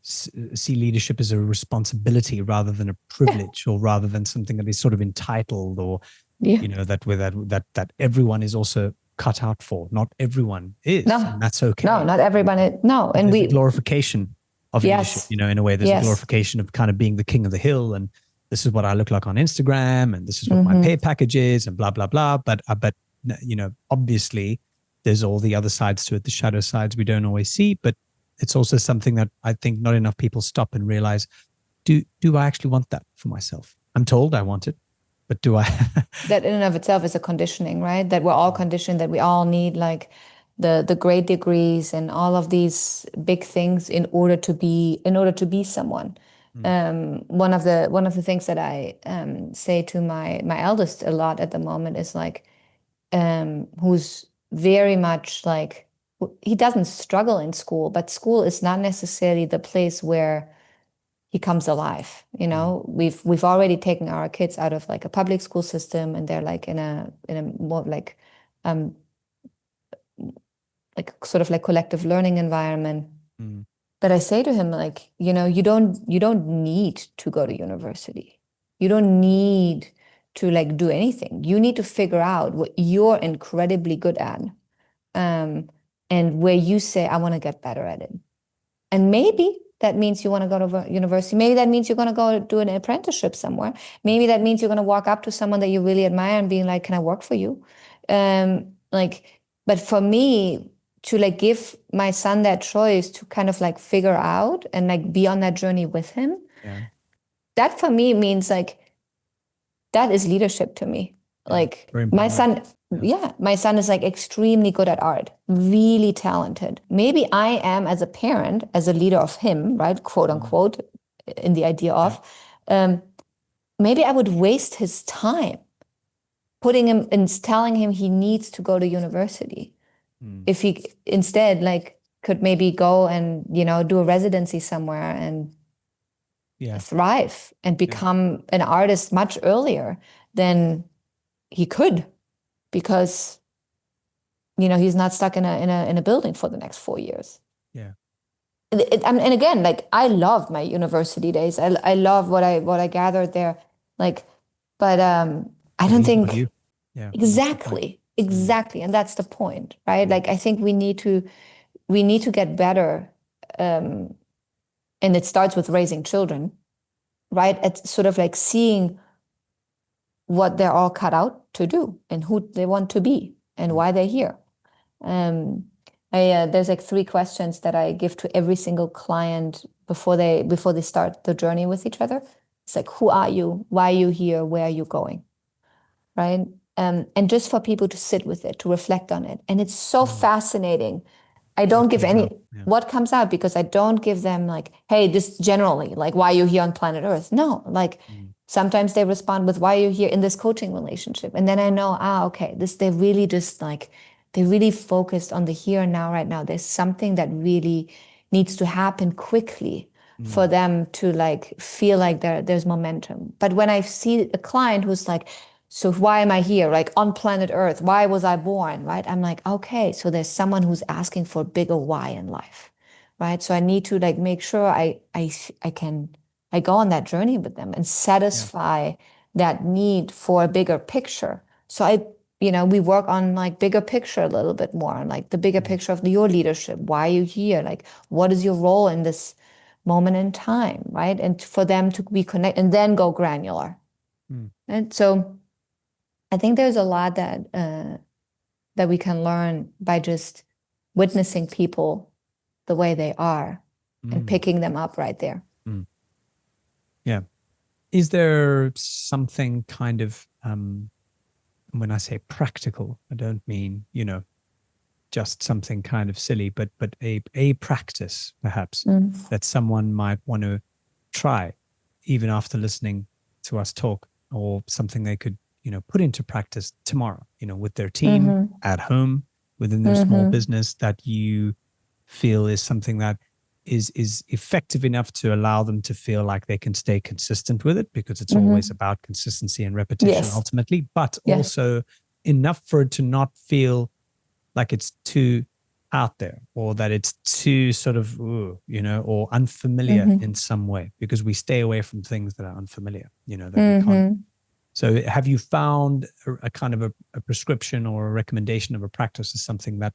see leadership as a responsibility rather than a privilege, or rather than something that is sort of entitled, or that everyone is also cut out for. Not everyone is, and that's okay. No, not everyone is. No, and there's a glorification of leadership, in a way. There's a glorification of kind of being the king of the hill, and this is what I look like on Instagram, and this is what my pay package is, and blah, blah, blah. But obviously there's all the other sides to it, the shadow sides we don't always see, but it's also something that I think not enough people stop and realize, do I actually want that for myself? I'm told I want it, but do I? That in and of itself is a conditioning, right? That we're all conditioned, that we all need like the great degrees and all of these big things in order to be someone. One of the things that I say to my eldest a lot at the moment is like, who's very much like, he doesn't struggle in school, but school is not necessarily the place where he comes alive. We've already taken our kids out of like a public school system, and they're like in a more like sort of like collective learning environment. But I say to him, like, you don't need to go to university. You don't need to like do anything. You need to figure out what you're incredibly good at, and where you say, I want to get better at it. And maybe that means you want to go to university. Maybe that means you're going to go do an apprenticeship somewhere. Maybe that means you're going to walk up to someone that you really admire and being like, can I work for you? But for me, to like give my son that choice to kind of like figure out and like be on that journey with him. that for me means like, that is leadership to me. Like my son, my son is like extremely good at art, really talented. Maybe I am as a parent, as a leader of him, right? Quote unquote, in the idea of, maybe I would waste his time putting him and telling him he needs to go to university. If he instead like could maybe go and, do a residency somewhere and thrive and become an artist much earlier than he could, because he's not stuck in a building for the next 4 years. And again, like I loved my university days. I love what I gathered there. Like, but I don't think exactly. And that's the point, right? Like I think we need to get better. And it starts with raising children, right? It's sort of like seeing what they're all cut out to do and who they want to be and why they're here. There's like 3 questions that I give to every single client before they start the journey with each other. It's like, who are you? Why are you here? Where are you going? Right? And just for people to sit with it, to reflect on it. And it's so fascinating. I don't give what comes out, because I don't give them like, hey, this generally, like, why are you here on planet Earth? No, like sometimes they respond with, why are you here in this coaching relationship? And then I know, okay, they really just like, they really focused on the here and now, right now. There's something that really needs to happen quickly for them to like feel like there's momentum. But when I see a client who's like, so why am I here? Like on planet Earth, why was I born? Right? I'm like, okay, so there's someone who's asking for a bigger why in life, right? So I need to like make sure I go on that journey with them and satisfy that need for a bigger picture. So we work on like bigger picture a little bit more, on like the bigger picture of your leadership. Why are you here? Like, what is your role in this moment in time, right? And for them to be connected and then go granular. And so I think there's a lot that we can learn by just witnessing people the way they are and picking them up right there. Yeah. Is there something kind of, when I say practical, I don't mean, just something kind of silly, but a practice perhaps that someone might want to try even after listening to us talk, or something they could put into practice tomorrow, with their team, at home, within their small business, that you feel is something that is effective enough to allow them to feel like they can stay consistent with it, because it's always about consistency and repetition ultimately, but also enough for it to not feel like it's too out there, or that it's too sort of, or unfamiliar in some way, because we stay away from things that are unfamiliar, that we can't. So have you found a kind of a prescription or a recommendation of a practice as something that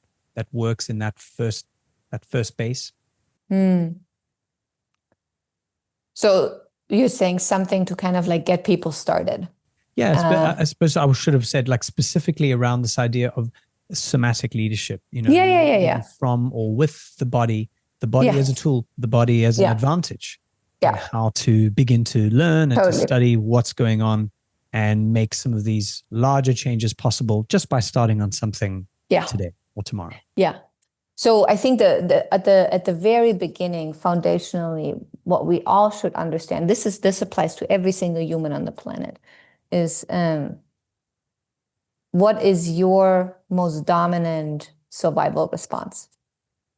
works in that first base? So you're saying something to kind of like get people started. Yeah, I suppose I should have said like specifically around this idea of somatic leadership, from or with the body as a tool, the body as an advantage, and how to begin to learn and to study what's going on and make some of these larger changes possible just by starting on something today or tomorrow. Yeah. So I think at the very beginning, foundationally, what we all should understand, this applies to every single human on the planet, is what is your most dominant survival response?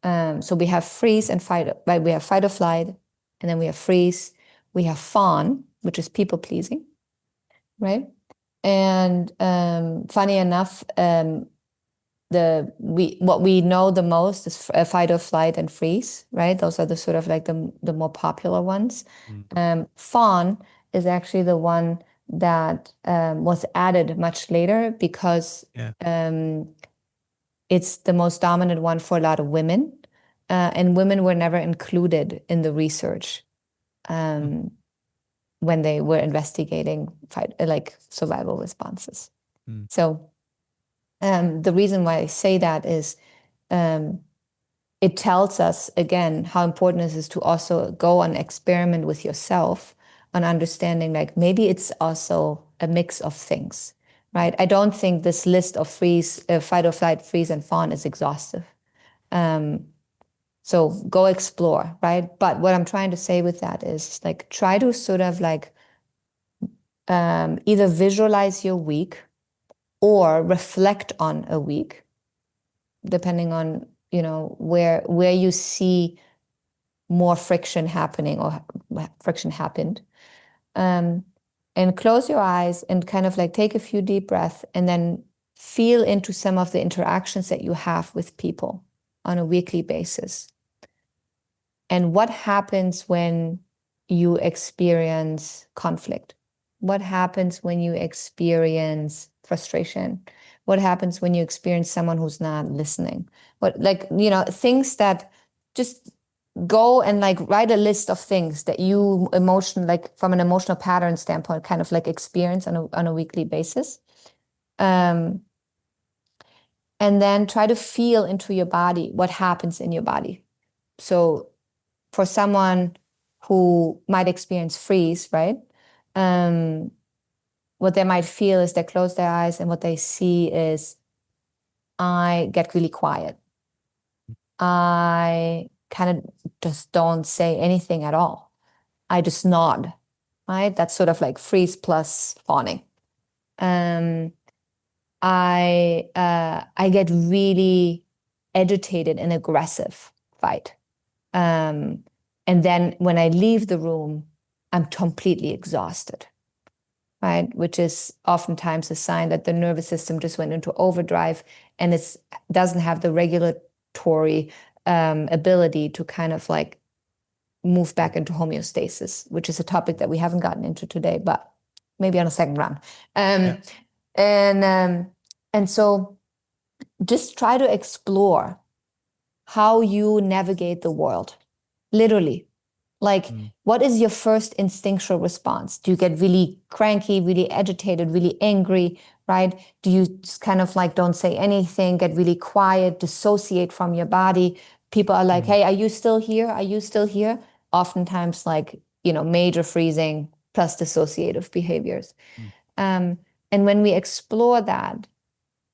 So we have freeze and fight, right? We have fight or flight, and then we have freeze. We have fawn, which is people pleasing, right? And funny enough, what we know the most is fight or flight and freeze, right? Those are the sort of like the more popular ones. Fawn is actually the one that was added much later, because it's the most dominant one for a lot of women, and women were never included in the research when they were investigating survival responses. So the reason why I say that is it tells us, again, how important it is to also go and experiment with yourself on understanding like maybe it's also a mix of things, right? I don't think this list of fight or flight, freeze, and fawn is exhaustive. So go explore, right? But what I'm trying to say with that is like try to sort of like either visualize your week or reflect on a week, depending on, you know, where you see more friction happening or friction happened. And close your eyes and kind of like take a few deep breaths and then feel into some of the interactions that you have with people on a weekly basis. And what happens when you experience conflict? What happens when you experience frustration? What happens when you experience someone who's not listening? What, like, you know, things that just go and like write a list of things that you like from an emotional pattern standpoint, kind of like experience on a weekly basis. And then try to feel into your body what happens in your body. So for someone who might experience freeze, right? What they might feel is they close their eyes and what they see is, I get really quiet. I kind of just don't say anything at all. I just nod, right? That's sort of like freeze plus fawning. I get really agitated and aggressive, fight. And then when I leave the room, I'm completely exhausted, right? Which is oftentimes a sign that the nervous system just went into overdrive and it doesn't have the regulatory ability to kind of like move back into homeostasis, which is a topic that we haven't gotten into today, but maybe on a second round. And so just try to explore how you navigate the world, literally. Like, what is your first instinctual response? Do you get really cranky, really agitated, really angry, right? Do you just kind of like don't say anything, get really quiet, dissociate from your body? People are like, hey, are you still here? Are you still here? Oftentimes like, you know, major freezing plus dissociative behaviors. And when we explore that,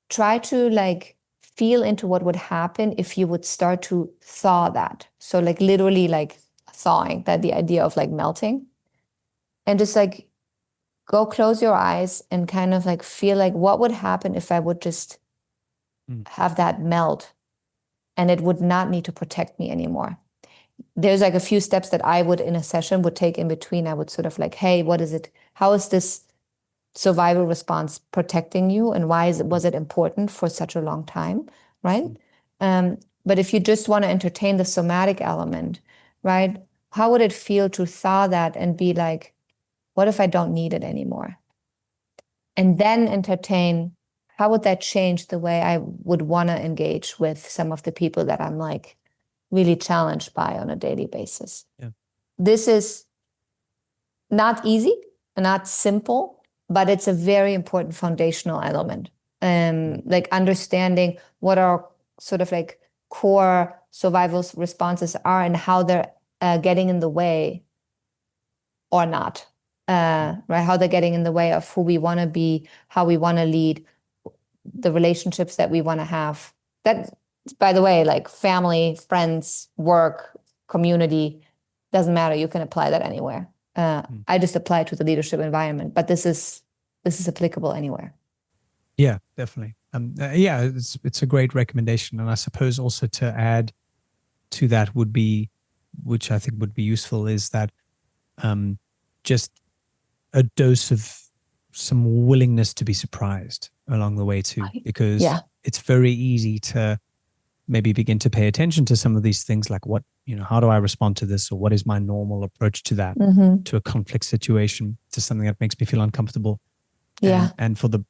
try to like feel into what would happen if you would start to thaw that. So like literally like thawing, that the idea of like melting. And just like go close your eyes and kind of like feel like what would happen if I would just have that melt and it would not need to protect me anymore. There's like a few steps that I would in a session would take in between. I would sort of like, hey, what is it? How is this survival response protecting you, and why was it important for such a long time, right? But if you just want to entertain the somatic element, right? How would it feel to thaw that and be like, what if I don't need it anymore? And then entertain, how would that change the way I would want to engage with some of the people that I'm like really challenged by on a daily basis? Yeah. This is not easy, not simple, but it's a very important foundational element. Like understanding what our sort of like core survival responses are and how they're getting in the way or not, right? How they're getting in the way of who we want to be, how we want to lead, the relationships that we want to have. That, by the way, like family, friends, work, community, doesn't matter. You can apply that anywhere. I just apply it to the leadership environment, but this is applicable anywhere. Yeah, definitely. Yeah, it's a great recommendation. And I suppose also to add to that would be, which I think would be useful, is that just a dose of some willingness to be surprised along the way too, because it's very easy to maybe begin to pay attention to some of these things, like what, you know, how do I respond to this, or what is my normal approach to that, to a conflict situation, to something that makes me feel uncomfortable. And for the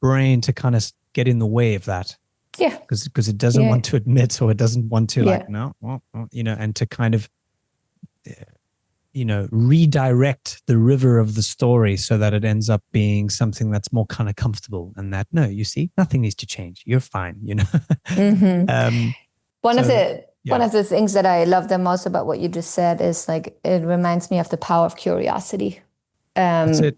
brain to kind of get in the way of that. Yeah. Because it doesn't want to admit, or it doesn't want to like, no, well, you know, and to kind of, you know, redirect the river of the story so that it ends up being something that's more kind of comfortable, and that, no, you see, nothing needs to change. You're fine, you know? One of the One of the things that I love the most about what you just said is like, it reminds me of the power of curiosity. That's it.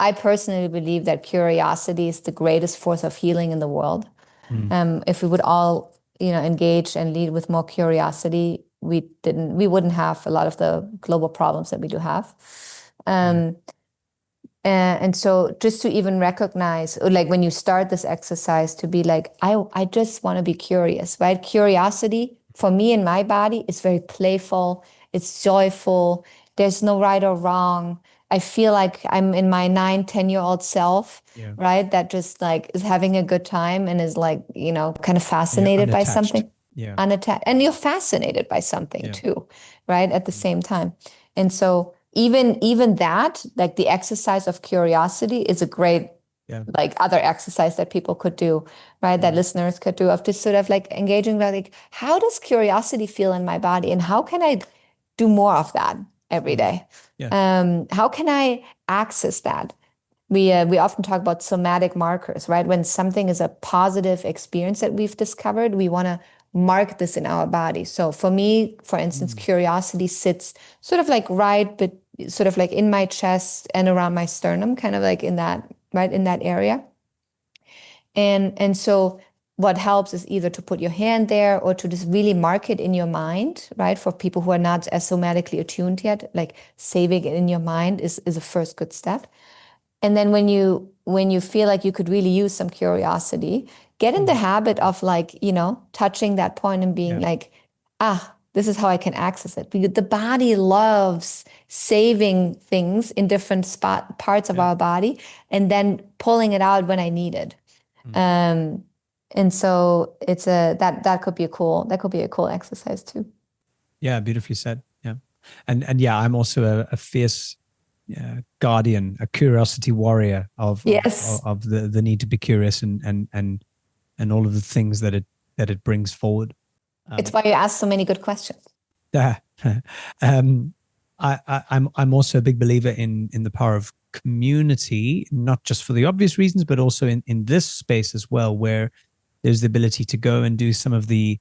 I personally believe that curiosity is the greatest force of healing in the world. If we would all, engage and lead with more curiosity, we wouldn't have a lot of the global problems that we do have. And so just to even recognize, like when you start this exercise, to be like, I just want to be curious, right? Curiosity for me in my body is very playful. It's joyful. There's no right or wrong. I feel like I'm in my 9-10-year-old self, right? That just like is having a good time and is like, kind of fascinated by something. Unattached. And you're fascinated by something too, right? At the same time. And so even that, like the exercise of curiosity is a great, like other exercise that people could do, right? That listeners could do, of just sort of like engaging with like, how does curiosity feel in my body? And how can I do more of that every day? How can I access that? We often talk about somatic markers, right? When something is a positive experience that we've discovered, we want to mark this in our body. So for me, for instance, curiosity sits sort of like but sort of like in my chest and around my sternum, kind of like in that, right in that area. And so what helps is either to put your hand there or to just really mark it in your mind, right? For people who are not as somatically attuned yet, like saving it in your mind is a first good step. And then when you feel like you could really use some curiosity, get in the habit of like, touching that point and being like, this is how I can access it. Because the body loves saving things in different parts of our body and then pulling it out when I need it. And so it's that could be a cool exercise too. Yeah, beautifully said. Yeah. And yeah, I'm also a fierce guardian, a curiosity warrior of the need to be curious and all of the things that it brings forward. It's why you ask so many good questions. Yeah. I'm also a big believer in the power of community, not just for the obvious reasons, but also in this space as well, where there's the ability to go and do some of the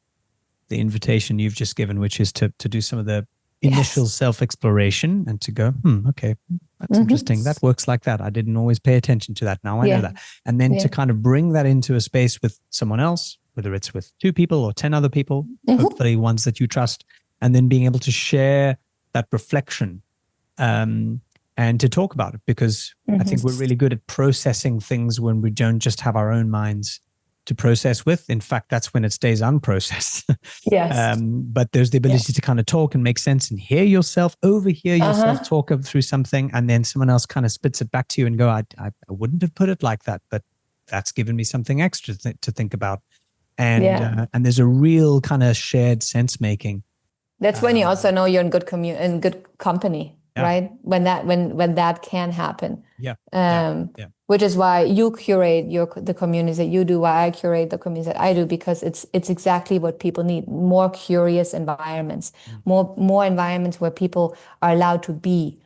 invitation you've just given, which is to do some of the initial self-exploration and to go, okay, that's interesting. That works like that. I didn't always pay attention to that. Now I know that. And then to kind of bring that into a space with someone else, whether it's with 2 people or 10 other people, hopefully ones that you trust, and then being able to share that reflection and to talk about it, because I think we're really good at processing things when we don't just have our own minds to process with. In fact, that's when it stays unprocessed. But there's the ability to kind of talk and make sense and overhear yourself talk through something, and then someone else kind of spits it back to you and go, I wouldn't have put it like that, but that's given me something extra to think about. And there's a real kind of shared sense making. That's when you also know you're in good company, right? When that can happen. Which is why you curate the communities that you do, why I curate the communities that I do, because it's exactly what people need. More curious environments, more environments where people are allowed to be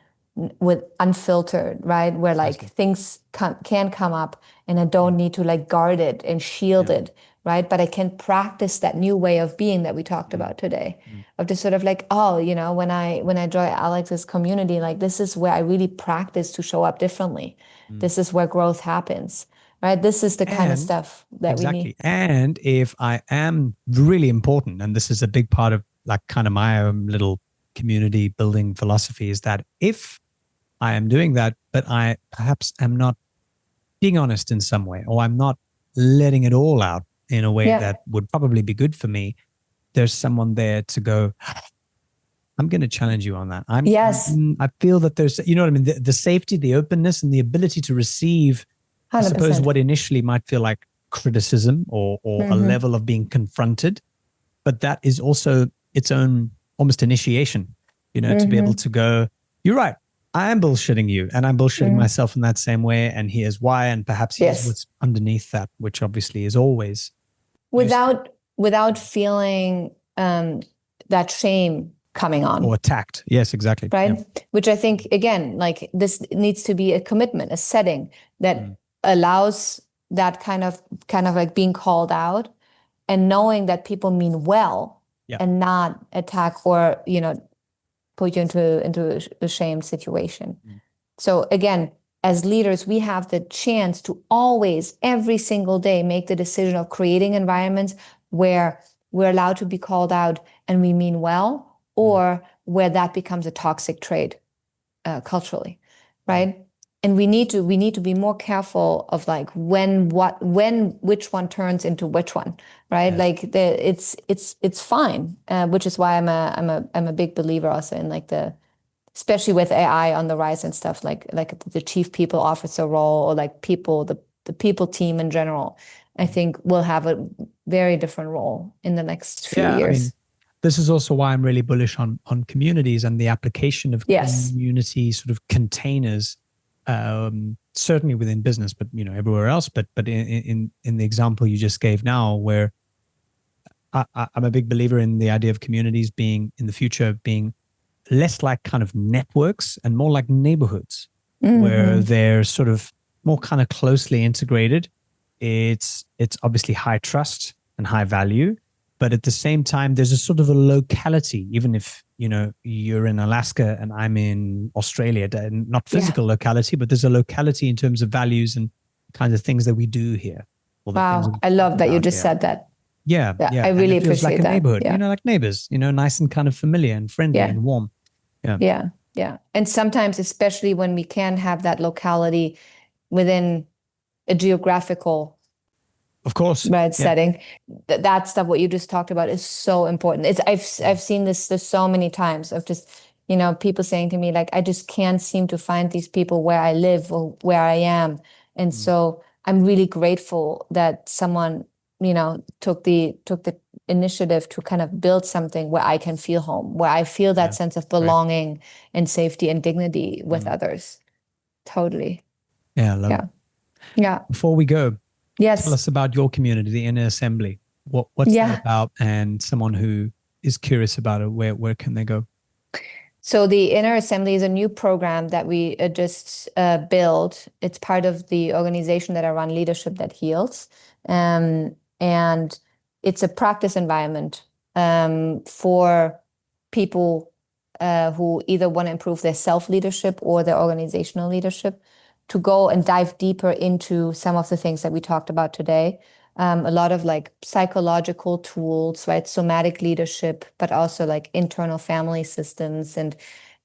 with unfiltered, right? Where like things can come up and I don't need to like guard it and shield it, right? But I can practice that new way of being that we talked about today, of just sort of like, when I join Alex's community, like this is where I really practice to show up differently. This is where growth happens, right? This is the kind of stuff that we need. And if I am really important, and this is a big part of like kind of my own little community building philosophy, is that if I am doing that, but I perhaps am not being honest in some way, or I'm not letting it all out in a way that would probably be good for me, there's someone there to go, I'm going to challenge you on that. I feel that there's, you know what I mean? The safety, the openness, and the ability to receive, 100%. I suppose, what initially might feel like criticism or a level of being confronted, but that is also its own almost initiation, to be able to go, you're right, I am bullshitting you, and I'm bullshitting myself in that same way, and here's why, and perhaps here's what's underneath that, which obviously is always without feeling that shame coming on or attacked. Yes, exactly. Right. Which I think, again, like this needs to be a commitment, a setting that allows that kind of like being called out and knowing that people mean well and not attack or, put you into a shamed situation. So again, as leaders, we have the chance to always, every single day, make the decision of creating environments where we're allowed to be called out and we mean well, or where that becomes a toxic trait culturally, right? And we need to be more careful of like which one turns into which one, right? Like it's fine, which is why I'm a big believer also in like especially with AI on the rise and stuff, like the chief people officer role, or like the people team in general, I think will have a very different role in the next few years. I mean, this is also why I'm really bullish on communities and the application of community sort of containers, certainly within business, but everywhere else. But in the example you just gave now, where I'm a big believer in the idea of communities being in the future being less like kind of networks and more like neighborhoods, where they're sort of more kind of closely integrated. It's obviously high trust and high value, but at the same time, there's a sort of a locality, even if, you're in Alaska and I'm in Australia, not physical locality, but there's a locality in terms of values and kinds of things that we do here. Wow. I love that you just said that. Yeah. I really appreciate like a that. neighborhood, like neighbors, nice and kind of familiar and friendly and warm. Yeah. And sometimes, especially when we can have that locality within a geographical, of course, setting, that stuff, what you just talked about, is so important. I've seen this so many times of just, people saying to me, like, I just can't seem to find these people where I live or where I am. And so I'm really grateful that someone, took the initiative to kind of build something where I can feel home, where I feel that sense of belonging and safety and dignity with others. Totally. Yeah, I love it. Yeah. Before we go, yes, tell us about your community, the Inner Assembly. What's that about? And someone who is curious about it, where can they go? So the Inner Assembly is a new program that we just built. It's part of the organization that I run, Leadership That Heals. And it's a practice environment for people who either want to improve their self-leadership or their organizational leadership, to go and dive deeper into some of the things that we talked about today. A lot of like psychological tools, right? Somatic leadership, but also like internal family systems and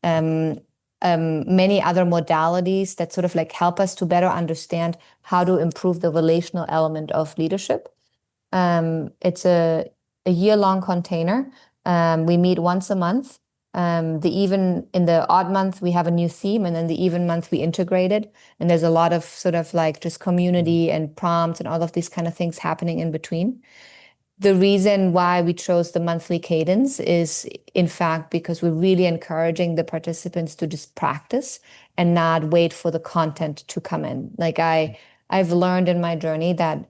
many other modalities that sort of like help us to better understand how to improve the relational element of leadership. It's a year-long container. We meet once a month. In the odd month, we have a new theme, and then the even month we integrate it. And there's a lot of sort of like just community and prompts and all of these kind of things happening in between. The reason why we chose the monthly cadence is, in fact, because we're really encouraging the participants to just practice and not wait for the content to come in. Like I've learned in my journey that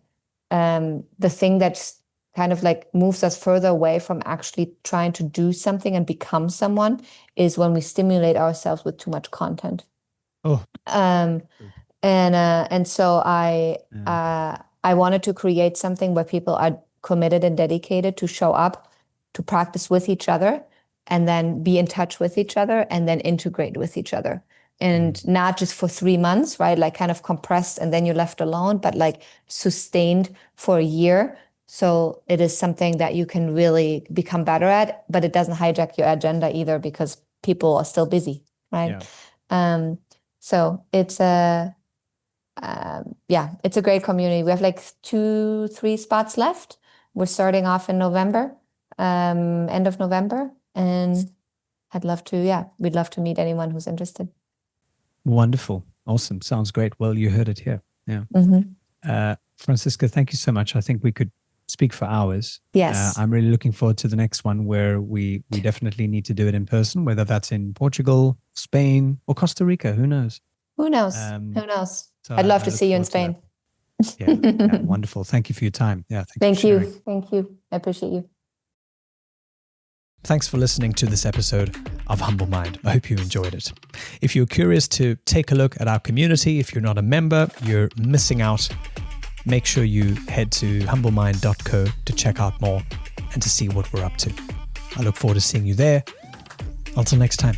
the thing that's kind of like moves us further away from actually trying to do something and become someone is when we stimulate ourselves with too much content. And so I wanted to create something where people are committed and dedicated to show up, to practice with each other, and then be in touch with each other, and then integrate with each other. And not just for 3 months, right? Like kind of compressed and then you're left alone, but like sustained for a year. So it is something that you can really become better at, but it doesn't hijack your agenda either, because people are still busy, right? Yeah. So it's it's a great community. We have like 2-3 spots left. We're starting off in November, end of November, and we'd love to meet anyone who's interested. Wonderful. Awesome. Sounds great. Well, you heard it here. Yeah. Franziska, thank you so much. I think we could speak for hours. Yes. I'm really looking forward to the next one, where we definitely need to do it in person, whether that's in Portugal, Spain, or Costa Rica. Who knows? Who knows? So I'd love to see you in Spain. Yeah, wonderful. Thank you for your time. Yeah. Thank you. Thank you. I appreciate you. Thanks for listening to this episode of Humble Mind. I hope you enjoyed it. If you're curious to take a look at our community, if you're not a member, you're missing out. make sure you head to humblemind.co to check out more and to see what we're up to. I look forward to seeing you there. Until next time.